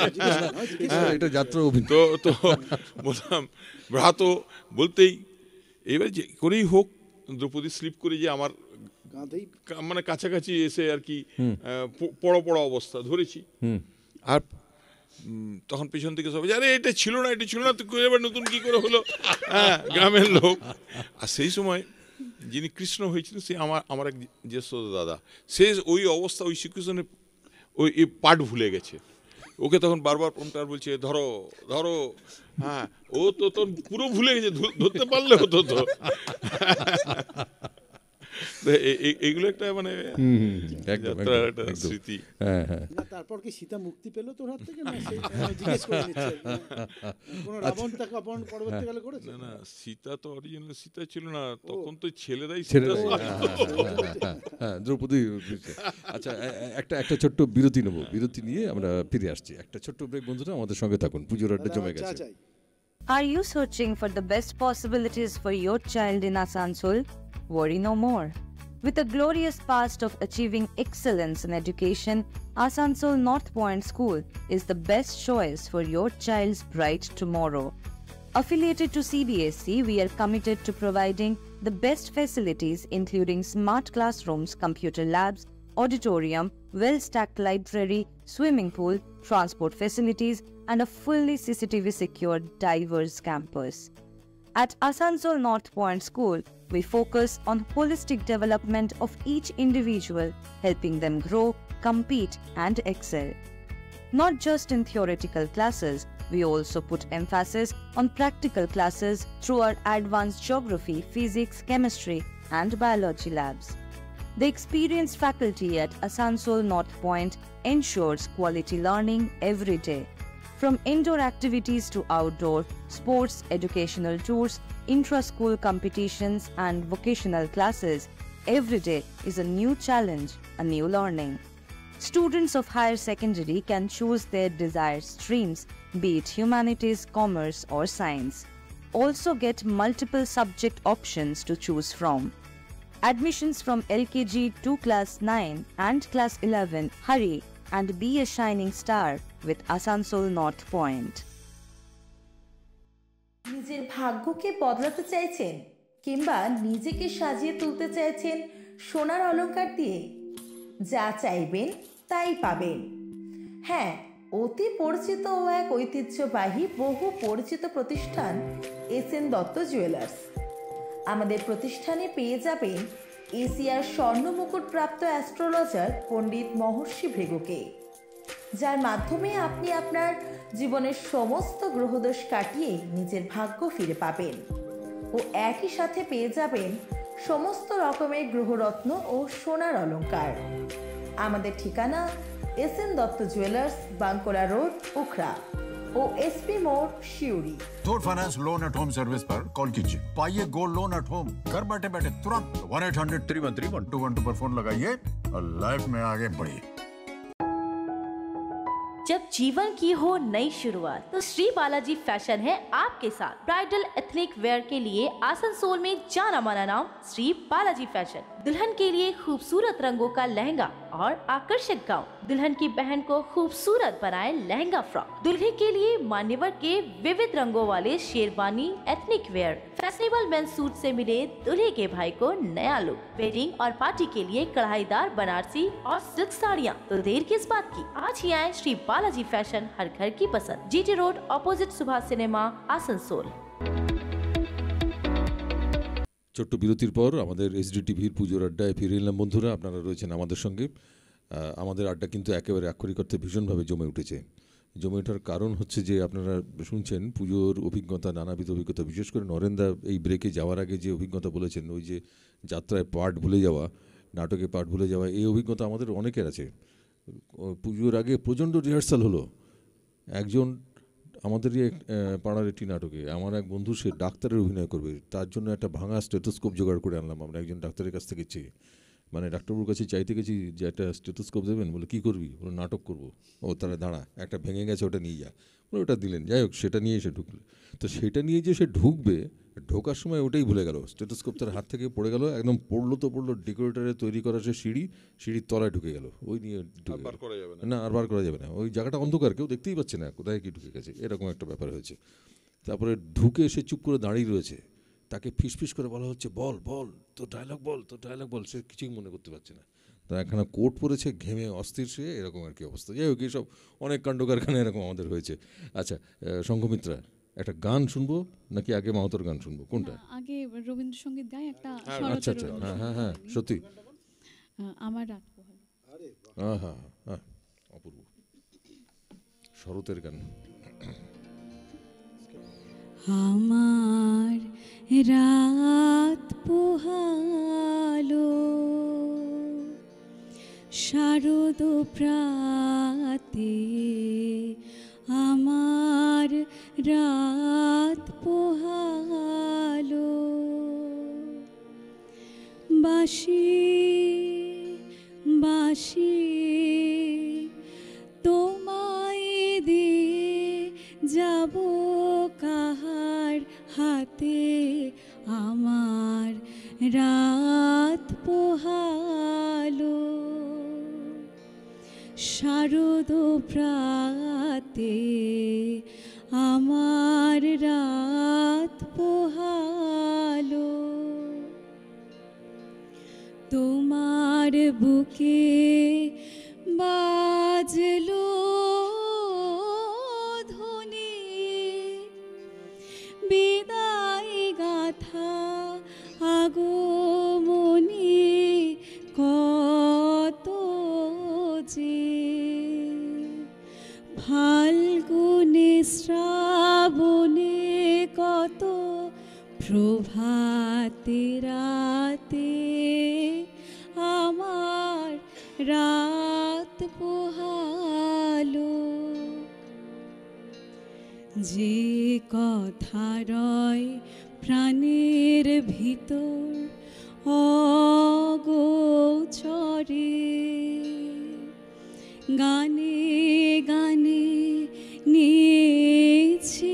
এটা যাত্রা তো বললাম ভ্রাত বলতেই এবার যে করেই হোক দ্রৌপদী স্লিপ করে যে আমার মানে কাছাকাছি এসে আর কি পড়া অবস্থা ধরেছি। আর তখন পেছন থেকে সবাই আরে এটা ছিল না, এটা ছিল না, তো এবার নতুন কি করে হলো? হ্যাঁ, গ্রামের লোক। আর সেই সময় যিনি কৃষ্ণ হয়েছিল সে আমার এক জ্যেষ্ঠ দাদা, সে ওই অবস্থা, ওই শ্রীকৃষ্ণের ওই পাঠ ভুলে গেছে। ওকে তখন বারবার প্রমটার বলছে ধরো ধরো। হ্যাঁ, ও তো তখন পুরো ভুলে গেছে, ধরতে পারলে হতো তো। এইগুলো একটা মানে স্মৃতি। তারপর কি সীতা মুক্তি পেল তোর হাত থেকে? না, জিজ্ঞেস করে নিচ্ছে কোন রাবণ তাকে অপহরণ পরবর্তীকালে করেছে? না না, সীতা তো অরিজিনাল সীতা ছিল না, তখন তো ছেলেরাই। হ্যাঁ, দ্রৌপদী। আচ্ছা, একটা ছোট্ট বিরতি নেব, বিরতি নিয়ে আমরা ফিরে আসছি। একটা ছোট্ট ব্রেক। বন্ধুরা আমাদের সঙ্গে থাকুন, পুজোর আড্ডা জমে গেছে। Are you searching for the best possibilities for your child in Asansol? Worry no more. With a glorious past of achieving excellence in education, Asansol North Point School is the best choice for your child's bright tomorrow. Affiliated to CBSE, we are committed to providing the best facilities including smart classrooms, computer labs, auditorium, well-stacked library, swimming pool, transport facilities, and a fully CCTV secured diverse campus. At Asansol North Point School, we focus on holistic development of each individual, helping them grow, compete, and excel. Not just in theoretical classes, we also put emphasis on practical classes through our advanced geography, physics, chemistry, and biology labs. The experienced faculty at Asansol North Point ensures quality learning every day. From indoor activities to outdoor sports, educational tours, intra-school competitions, and vocational classes, every day is a new challenge, a new learning. Students of higher secondary can choose their desired streams, be it humanities, commerce, or science. Also get multiple subject options to choose from. Admissions from LKG to class 9 and class 11. Hurry and be a shining star with Asansol North Point. নিজের ভাগ্যকে বদলাতে চাইছেন কিংবা নিজেকে সাজিয়ে তুলতে চাইছেন সোনার অলংকার দিয়ে? যা চাইবেন তাই পাবেন। হ্যাঁ, অতি পরিচিত ও এক ঐতিহ্যবাহী বহু পরিচিত প্রতিষ্ঠান SN দত্ত জুয়েলার্স। আমাদের প্রতিষ্ঠানে পেয়ে যাবেন এশিয়ার স্বর্ণ মুকুটপ্রাপ্ত অ্যাস্ট্রোলজার পণ্ডিত মহর্ষি ভৃগুকে, যার মাধ্যমে আপনি আপনার জীবনের সমস্ত গ্রহদোষ কাটিয়ে নিজের ভাগ্য ফিরে পাবেন ও একই সাথে পেয়ে যাবেন সমস্ত রকমের গ্রহরত্ন ও সোনার অলংকার। আমাদের ঠিকানা SN Dutta jewellers, Bankola road, Ukhra ओ SP मोड़, शिवड़ी। थोर finance loan at home service पर कॉल कीजिए, पाइए गोल्ड लोन एट होम। घर बैठे बैठे तुरंत 1-800-313-1212 पर फोन लगाइए और लाइफ में आगे बढ़िए। जब जीवन की हो नई शुरुआत तो श्री बालाजी फैशन है आपके साथ। ब्राइडल एथनिक वेयर के लिए आसनसोल में जाना माना नाम श्री बालाजी फैशन। दुल्हन के लिए खूबसूरत रंगों का लहंगा और आकर्षक गाउन, दुल्हन की बहन को खूबसूरत बनाए लहंगा फ्रॉक, दुल्हे के लिए मान्यवर के विविध रंगों वाले sherwani, ethnic wear, fashionable men's suit से मिले दुल्हे के भाई को नया लुक, वेडिंग और पार्टी के लिए कढ़ाईदार बनारसी और सिल्क साड़ियाँ। तो देर किस बात की, आज ही आए श्री बालाजी फैशन, हर घर की पसंद, GT road opposite Subhash cinema, Asansol. ছোট্ট বিরতির পর আমাদের SDTVর পুজোর আড্ডায় ফিরে এলাম। বন্ধুরা, আপনারা রয়েছেন আমাদের সঙ্গে। আমাদের আড্ডা কিন্তু একেবারে আক্ষরিক অর্থে ভীষণভাবে জমে উঠেছে। জমে ওঠার কারণ হচ্ছে যে আপনারা শুনছেন পুজোর অভিজ্ঞতা, নানাবিধ অভিজ্ঞতা, বিশেষ করে নরেন্দা এই ব্রেকে যাওয়ার আগে যে অভিজ্ঞতা বলেছেন, ওই যে যাত্রায় পাঠ ভুলে যাওয়া, নাটকে পাঠ ভুলে যাওয়া, এই অভিজ্ঞতা আমাদের অনেকের আছে। পুজোর আগে প্রচণ্ড রিহার্সাল হলো, একজন আমাদেরই পাড়ার একটি নাটকে আমার এক বন্ধু, সে ডাক্তারের অভিনয় করবে, তার জন্য একটা ভাঙা স্টেথোস্কোপ জোগাড় করে আনলাম আমরা একজন ডাক্তারের কাছ থেকে চেয়ে। মানে ডাক্তারবাবুর কাছে চাইতে গেছি যে একটা স্টেথোস্কোপ দেবেন, বলে কী করবি, বলে নাটক করবো। ও তারা দাঁড়া, একটা ভেঙে গেছে ওটা নিয়ে যা, বলে ওটা দিলেন। যাই হোক, সেটা নিয়ে এসে ঢুকলো। তো সেটা নিয়ে যে সে ঢুকবে, ঢোকার সময় ওটাই ভুলে গেল, স্টেথোস্কোপ তার হাত থেকে পড়ে গেল, একদম পড়লো তো পড়লো, ডেকোরেটারে তৈরি করা সে সিঁড়ির তলায় ঢুকে গেল। ওই নিয়ে ঢুকে না, আর বার করা যাবে না, ওই জায়গাটা অন্ধকার, কেউ দেখতেই পাচ্ছে না কোথায় কি ঢুকে গেছে, এরকম একটা ব্যাপার হয়েছে। তারপরে ঢুকে সে চুপ করে দাঁড়িয়ে রয়েছে, তাকে ফিসফিস করে বলা হচ্ছে, বল বল তো ডায়লগ বল, তো ডায়লগ বল। সে কিছুই মনে করতে পারছে না, তা একখানা কোট পরেছে, ঘেমে অস্থির সে, এরকম আর কি অবস্থা। যাই হোক, এইসব অনেক কাণ্ড কারখানা এরকম আমাদের হয়েছে। আচ্ছা শঙ্খমিত্রা, একটা গান শুনবো নাকি আগে মাহাতোর গান শুনবো, কোনটা? আগে রবীন্দ্রসঙ্গীত গাই একটা। আচ্ছা আচ্ছা, হ্যাঁ হ্যাঁ হ্যাঁ, সত্যি আমার রাত পোহাল। হ্যাঁ হ্যাঁ হ্যাঁ, অপূর্ব শরতের গান। আমার রাত পোহালো শারদ প্রাতে, আমার রাত পোহালো বাঁশি বাঁশি তোমায় দিয়ে যাব কাহার হাতে, আমার রাত পোহালো শারদ প্রাতে, আমার রাত পোহালো তোমার বুকে বাজলো ধ্বনি, বিদায় গাথা আগমনী কত যে, ফাল্গুনে শ্রাবণে কত প্রভাতে রাতে, আমার রাত পোহালো যে কথা রয় প্রাণের ভিতর অগোচরে, গানে গানে নিয়েছিলেম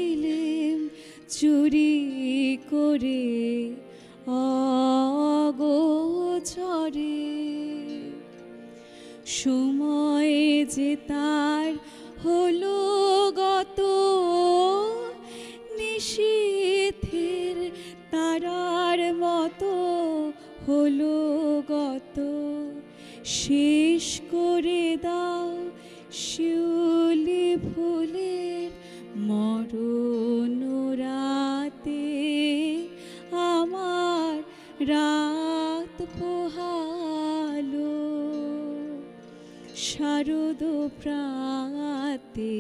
চুরি করে অগোচরে, সময় যে তার হলো গত, নিশীথের তারার মতো হলো গত, শেষ করে দাও শিউলি ফুলের মরণ রাতে, আমার রাত পোহালো শারদ প্রাতে,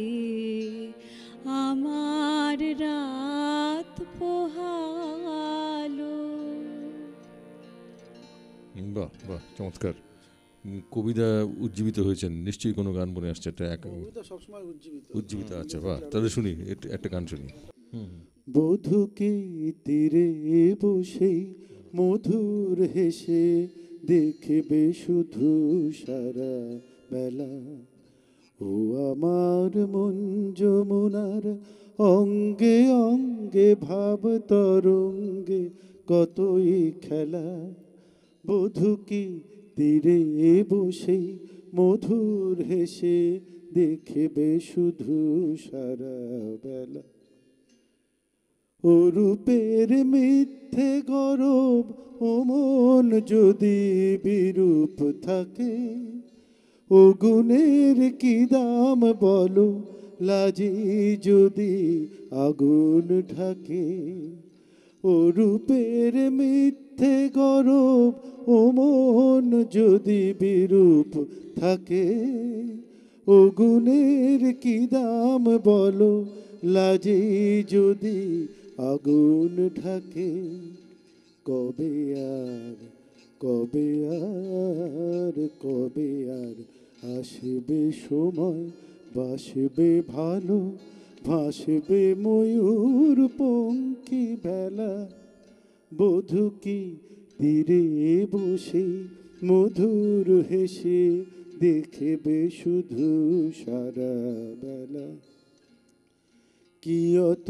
আমার রাত পোহালো। বাহ বাহ, চমৎকার। কবিতা উজ্জীবিত হয়েছেন নিশ্চয়ই, কোনো গান মনে আসছে? সবসময় উজ্জীবিত, আচ্ছা বাহ, তাহলে শুনি একটা গান শুনি। বধূকে তীরে বসে মধুর হেসে দেখবে শুধু সারা বেলা, ও আমার মন যমুনার অঙ্গে অঙ্গে ভাব তরঙ্গে কতই খেলা, বধূকে তীরে বসে মধুর হেসে দেখবে শুধু সারা বেলা, ও রূপের মিথ্যে গরব ও মন যদি বিরূপ থাকে, ও গুণের কি দাম বলো লাজি যদি আগুন ঢাকে, ও রূপের মিথ্যে গরব ও মন যদি বিরূপ থাকে, ও গুণের কি দাম বলো লাজে যদি আগুন ঢাকে, কবে আর কবে আর কবে আর আসবে সময় বাসবে ভালো ভাসবে ময়ূর পঙ্খী বেলা, বধূ কি তীরে বসে মধুর হেসে দেখবে শুধু সারা বেলা। কি অত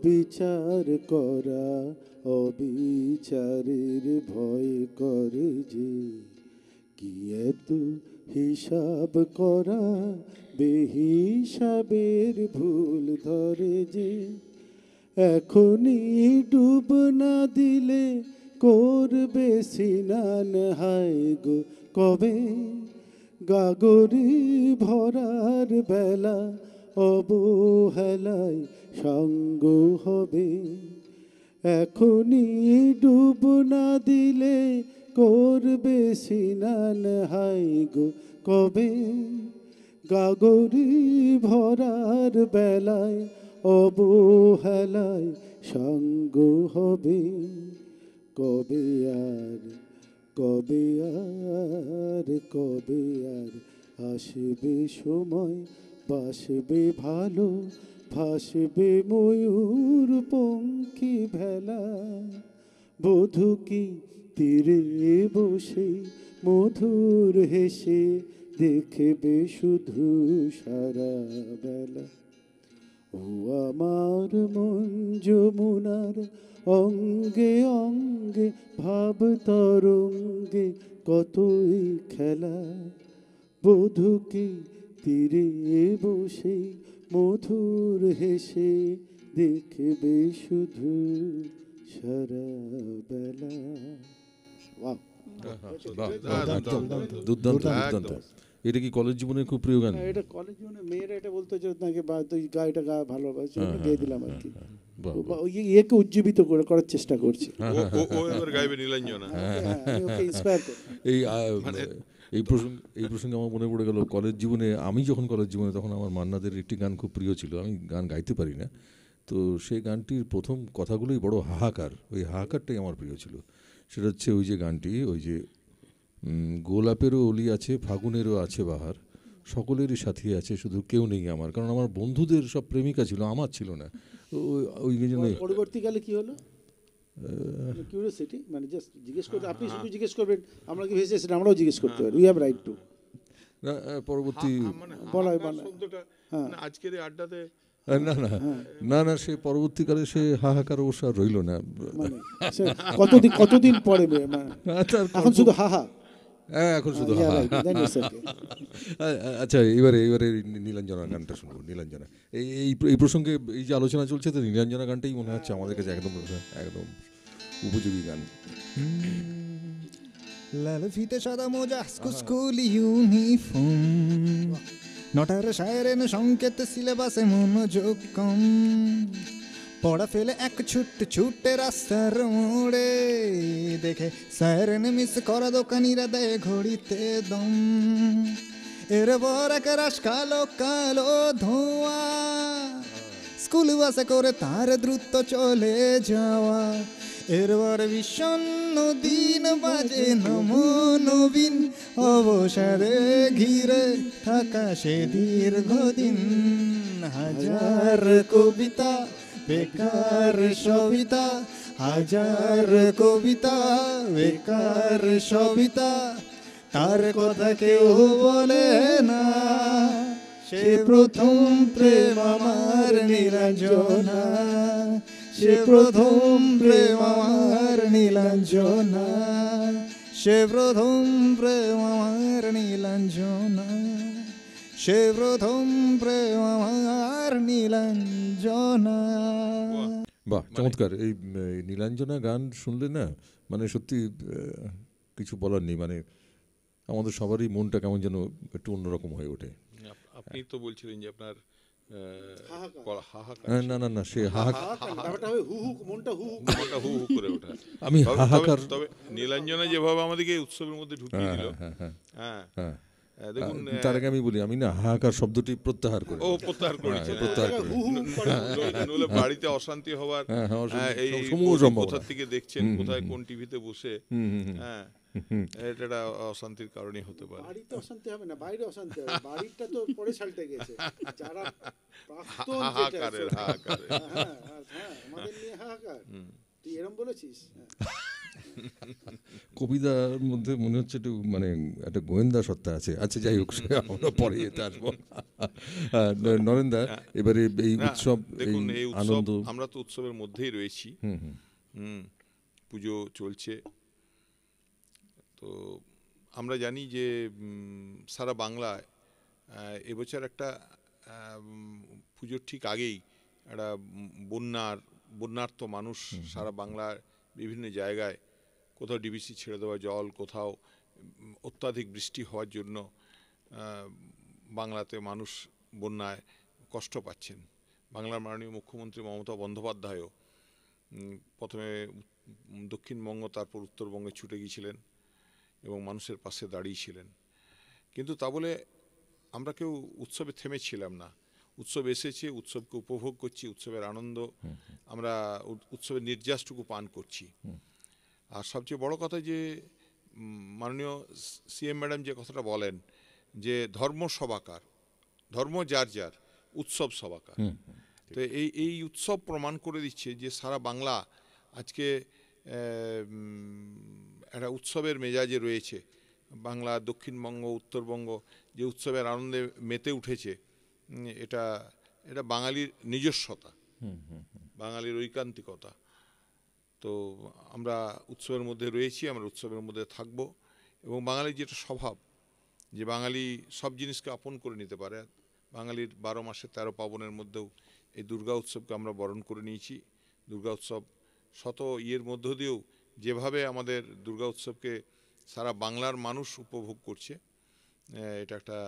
বিচার করা অবিচারের ভয় করে যে, কি এত হিসাব করা বেহিসাবের ভুল ধরে যে। এখনই ডুব না দিলে করবে স্নান, হায় গো কবে গাগরে ভরার বেলা, অবহেলায় সঙ্গ হবে। এখনই ডুব না দিলে করবে স্নান, হায় গো কবে গাগরে ভরার বেলায়, অবহেলায় সঙ্গ হবে। কবে আর কবে আর কবে আর আসবে সময়, বাসবে ভালো ভাসবে ময়ূর পঙ্খী ভেলা, বধূ কি তীরে বসে মধুর হেসে দেখবে শুধু সারা বেলা। ও আমার মন যমুনার অঙ্গে অঙ্গে ভাব তরঙ্গে কতই খেলা, বধূ কি তীরে বসে মধুর হেসে দেখবে শুধু সারা বেলা। ওয়াও, দুর্দান্ত দুর্দান্ত। এটা কি কলেজ জীবনের খুব প্রিয় গান? এটা কলেজ জীবনে মেয়েরা এটা বলতো যে নাকি তুই গাইটা গা ভালোবাসি, গেয়ে দিলাম আর কি। ইয়েকে উজ্জীবিত করার চেষ্টা করছি। এই প্রসঙ্গে আমার মনে পড়ে গেল কলেজ জীবনে, আমি যখন কলেজ জীবনে তখন আমার মান্নাদের একটি গান খুব প্রিয় ছিল। আমি গান গাইতে পারি না, তো সেই গানটির প্রথম কথাগুলোই বড় হাহাকার, ওই হাহাকারটাই আমার প্রিয় ছিল। সেটা হচ্ছে ওই যে গানটি, ওই যে গোলাপেরও অলি আছে ফাগুনেরও আছে বাহার, সকলেরই সাথী আছে শুধু কেউ নেই আমার। কারণ আমার বন্ধুদের সব প্রেমিকা ছিল, আমার ছিল না। ওই জন্য পরবর্তীকালে কি হলো কিউরিওসিটি, মানে জাস্ট জিজ্ঞেস করতে, আপনি শুধু জিজ্ঞেস করবেন, আমরা কি ভেসে সেটা আমরাও জিজ্ঞেস করতে পারি, উই হ্যাভ রাইট টু। পরবর্তী বলা আজকের এই আড্ডাতে না না না না, সে পরবর্তীকালে সে হাহাকার অবশ্য আর রইল না। কতদিন পরে এখন শুধু হাহা, এখন শুধু আচ্ছা, এবারে নীলাঞ্জনা গানটা শুনবো। নীলাঞ্জনা এই প্রসঙ্গে এই যে আলোচনা চলছে, তো নীলাঞ্জনা গানটাই মনে হচ্ছে আমাদের কাছে একদম একদম উপযোগী গান। লাল ফিতে সাদা মোজা স্কুল ইউনিফর্ম, নটার সায়রেন সংকেত সিলেবাসে মনোযোগ কম, পড়া ফেলে এক ছুটে রাস্তার মোড়ে, দেখে সায়রেন মিস করা দোকানিরা দেয় ঘড়িতে দম, এরপর এক রাশ কালো কালো ধোঁয়া, স্কুল বাসে করে তার দ্রুত চলে যাওয়া, এরপর বিষণ্ণ দিন বাজে নমো নবীন, অবসরে ঘিরে থাকা সে দীর্ঘদিন, হাজার কবিতা বেকার সবিতা, হাজার কবিতা বেকার সবিতা, তার কথা কেউ বলে না, সে প্রথম প্রেম আমার নীলাঞ্জনা, সে প্রথম প্রেম আমার নীলাঞ্জনা, সে প্রথম প্রেম আমার নীলাঞ্জনা, সে প্রথম প্রেম আমার নীলাঞ্জনা। বাহ, চমৎকার। এই নীলাঞ্জনা গান শুনলে না, মানে সত্যি কিছু বলার নেই, মানে আমাদের সবারই মনটা কেমন যেন একটু অন্যরকম হয়ে ওঠে। আপনি তো বলছিলেন যে আপনার না না না, সে আমি হাহাকার। তবে নীলাঞ্জনা যেভাবে আমাদেরকে উৎসবের মধ্যে ঢুকিয়ে দিল, দেখুন তার আগে আমি বলি, আমি না হাহাকার শব্দটি প্রত্যাহার করি। প্রত্যাহার করেছি, নইলে বাড়িতে অশান্তি হওয়ার এই কোথা থেকে দেখছেন, কোথায় কোন টিভিতে বসে, এটা একটা অশান্তির কারণই হতে পারে। বাড়িতে অশান্তি হবে না, বাইরে অশান্তি হবে। বাড়িটা তো পরে সালটে গেছে, যারা প্রাক্তন হাহাকারের আমাদের নিয়ে হাহাকার, তুই এরম বলেছিস। কবিতার মধ্যে মনে হচ্ছে একটু মানে একটা গোয়েন্দা সত্তা আছে। আচ্ছা যাই হোক, আমরা পরে যেতে আসবো। নরেন্দা, এবারে এই উৎসব, দেখুন এই আনন্দ, আমরা তো উৎসবের মধ্যেই রয়েছি। পুজো চলছে, তো আমরা জানি যে সারা বাংলায় এবছর একটা পুজোর ঠিক আগেই একটা বন্যার্ত মানুষ সারা বাংলার বিভিন্ন জায়গায়, কোথাও ডিবিসি ছেড়ে দেওয়া জল, কোথাও অত্যাধিক বৃষ্টি হওয়ার জন্য বাংলাতে মানুষ বন্যায় কষ্ট পাচ্ছেন। বাংলার মাননীয় মুখ্যমন্ত্রী মমতা বন্দ্যোপাধ্যায়ও প্রথমে দক্ষিণবঙ্গ, তারপর উত্তরবঙ্গে ছুটে গিয়েছিলেন এবং মানুষের পাশে দাঁড়িয়েছিলেন। কিন্তু তা বলে আমরা কেউ উৎসবে থেমেছিলাম না। উৎসব এসেছে, উৎসবকে উপভোগ করছি, উৎসবের আনন্দ আমরা উৎসবের নির্যাসটুকু পান করছি। আর সবচেয়ে বড় কথা যে মাননীয় সিএম ম্যাডাম যে কথাটা বলেন যে ধর্ম সবাকার, ধর্ম যার যার, উৎসব সবাকার। তো এই উৎসব প্রমাণ করে দিচ্ছে যে সারা বাংলা আজকে একটা উৎসবের মেজাজে রয়েছে। বাংলা, দক্ষিণবঙ্গ, উত্তরবঙ্গ যে উৎসবের আনন্দে মেতে উঠেছে, এটা বাঙালির নিজস্বতা, বাঙালির ঐকান্তিকতা। তো আমরা উৎসবের মধ্যে রয়েছি, আমরা উৎসবের মধ্যে থাকব। এবং বাঙালির যেটা স্বভাব, যে বাঙালি সব জিনিসকে আপন করে নিতে পারে। বাঙালির 12 মাসে 13 পার্বণের মধ্যেও এই দুর্গা উৎসবকে আমরা বরণ করে নিয়েছি। দুর্গা উৎসব শত ইয়ের মধ্য দিয়েও যেভাবে আমাদের দুর্গা উৎসবকে সারা বাংলার মানুষ উপভোগ করছে, এটা একটা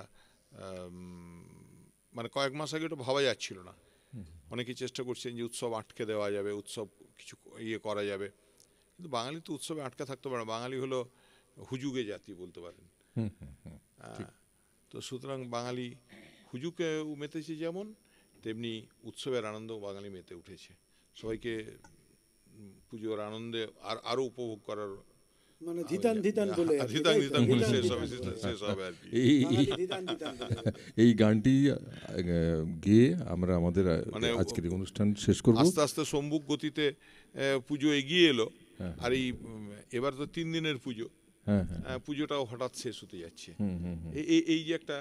মানে কয়েক মাস আগে এটা ভাবা যাচ্ছিল না। অনেকেই চেষ্টা করছেন যে উৎসব আটকে দেওয়া যাবে, উৎসব কিছু ইয়ে করা যাবে, কিন্তু বাঙালি তো উৎসবে আটকে থাকতে পারে না। বাঙালি হলো হুজুগে জাতি বলতে পারেন। তো সুতরাং বাঙালি হুজুকে মেতেছে যেমন, তেমনি উৎসবের আনন্দেও বাঙালি মেতে উঠেছে। সবাইকে পুজোর আনন্দে আরো উপভোগ করার মানে ধিতান বলে শেষ হবে আর কি। এই গানটি গেয়ে আমরা আমাদের আজকের অনুষ্ঠান শেষ করব। আস্তে আস্তে সম্মুখ গতিতে পুজো এগিয়ে এলো। আর এবার তো 3 দিনের পুজো, পুজোটাও হঠাৎ শেষ হতে যাচ্ছে। এই যে একটা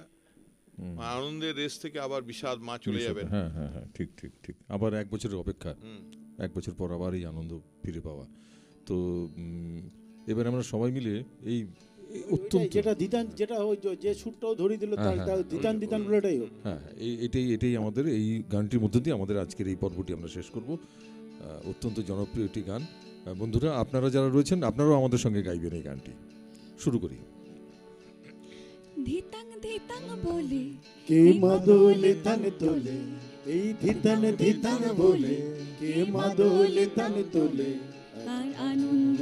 আনন্দের রেস থেকে আবার বিষাদ, মা চলে যাবেন। হ্যাঁ, ঠিক ঠিক ঠিক। আবার 1 বছরের অপেক্ষা, 1 বছর পর আবার এই আনন্দ ফিরে পাওয়া। তো এবার আমরা সবাই মিলে এই অত্যন্ত যেটা যে সুরটাও ধরিয়ে দিল, দিতান বলেটাই হোক। হ্যাঁ, এটাই আমাদের এই গানটির মধ্যে দিয়ে আমাদের আজকের এই পর্বটি আমরা শেষ করব। অত্যন্ত জনপ্রিয় একটি গান। বন্ধুরা, আপনারা যারা রয়েছেন, আপনারাও আমাদের সঙ্গে গাইবেন এই গানটি। শুরু করি। ধিতাং ধিতাং বলে কে মাদলে তান তোলে, এই ধিতান বলে কে মাদলে তান তোলে, আর আনন্দ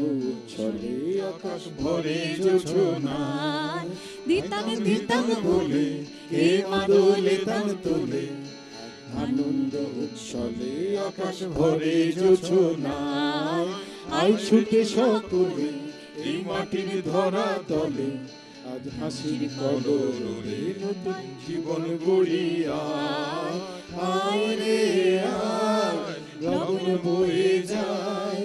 ছড়ে আকাশ ভরে জোছনা। ধিতাং বলে কে মাদলে তান তোলে, আনন্দ উৎসবে আকাশ ভরে জোছনা। আই ছুটে সকলে এই মাটির ধরা তলে, আজ হাসির কলরবে নতুন জীবন গড়িয়া। আয় রে আয়, গগন বয়ে যায়,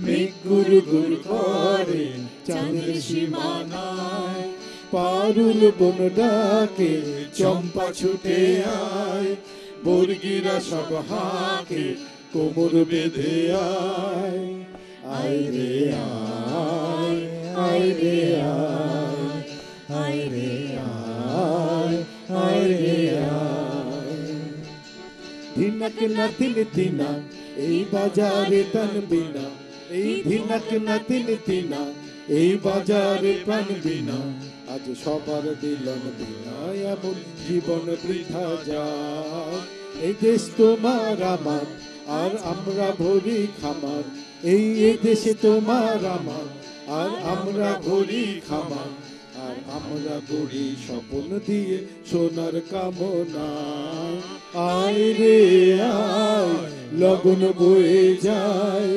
মেঘ গুর গুর করে চাঁদের সীমানায়। পারুল বন ডাকে চম্পা ছুটে আয়, বর্গিরা সব হাকে কোমর বেঁধে আয়। আয় রে আয়, আয় রে আয়, আয় রে আয়, আয় রে আয়। ধিনক না তিনা এই বাজারে তান বিনা, এই ধিনক না তিনা এই বাজারে প্রাণ বিনা। আজ সবার দিলন বিনা এমন জীবন বৃথা যায়। এই দেশ তোমার আমার, আর আমরা ভরি খামার। এই দেশে তোমার আমার, আর আমরা ভরি খামার। আর আমরা গড়ি স্বপ্ন দিয়ে সোনার কামনায়। আয় রে আয়, লগন বয়ে যায়,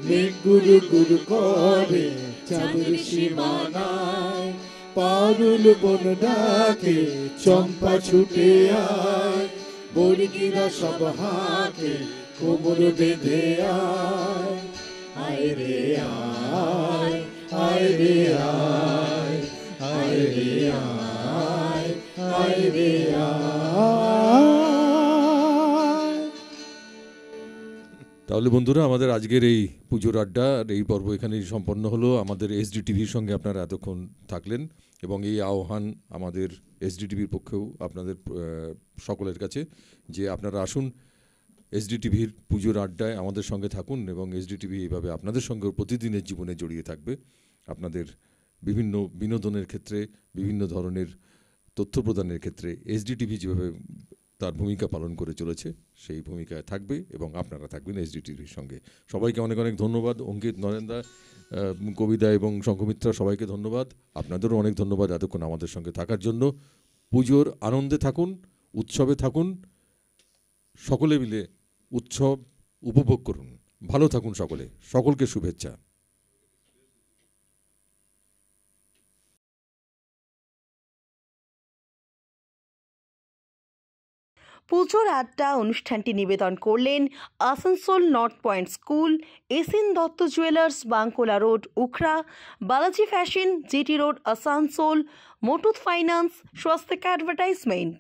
মেঘ গুরু গুরু করে চাঁদের সীমানায়, পারুল বন ডাকে চম্পা ছুটে আয়, বর্গিরা সব হাকে কোমর বেঁধে আয়, আয় রে আয়, আয় রে আয়, আয় রে আয়, আয় রে আয়। তাহলে বন্ধুরা, আমাদের আজকের এই পুজোর আড্ডা এই পর্ব এখানেই সম্পন্ন হলো। আমাদের এসডি টিভির সঙ্গে আপনারা এতক্ষণ থাকলেন এবং এই আহ্বান আমাদের এসডি টিভির পক্ষেও আপনাদের সকলের কাছে যে আপনারা আসুন এসডি টিভির পুজোর আড্ডায় আমাদের সঙ্গে থাকুন এবং এসডি টিভি এইভাবে আপনাদের সঙ্গে প্রতিদিনের জীবনে জড়িয়ে থাকবে। আপনাদের বিভিন্ন বিনোদনের ক্ষেত্রে, বিভিন্ন ধরনের তথ্য প্রদানের ক্ষেত্রে এসডি টিভি যেভাবে তার ভূমিকা পালন করে চলেছে সেই ভূমিকায় থাকবে এবং আপনারা থাকবেন এসডি টিভির সঙ্গে। সবাইকে অনেক অনেক ধন্যবাদ। অঙ্কিত, নরেন্দা, কবিতা এবং শঙ্খমিত্রা, সবাইকে ধন্যবাদ। আপনাদেরও অনেক ধন্যবাদ এতক্ষণ আমাদের সঙ্গে থাকার জন্য। পুজোর আনন্দে থাকুন, উৎসবে থাকুন, সকলে মিলে উৎসব উপভোগ করুন। ভালো থাকুন সকলে। সকলকে শুভেচ্ছা। পুজোর আড্ডা অনুষ্ঠানটি নিবেদন করলেন Asansol North Point School, SN Dutta jewellers, Bankola Road, Ukhra, Balaji Fashion, GT Road, Asansol, Muthoot Finance, Swastik advertisement.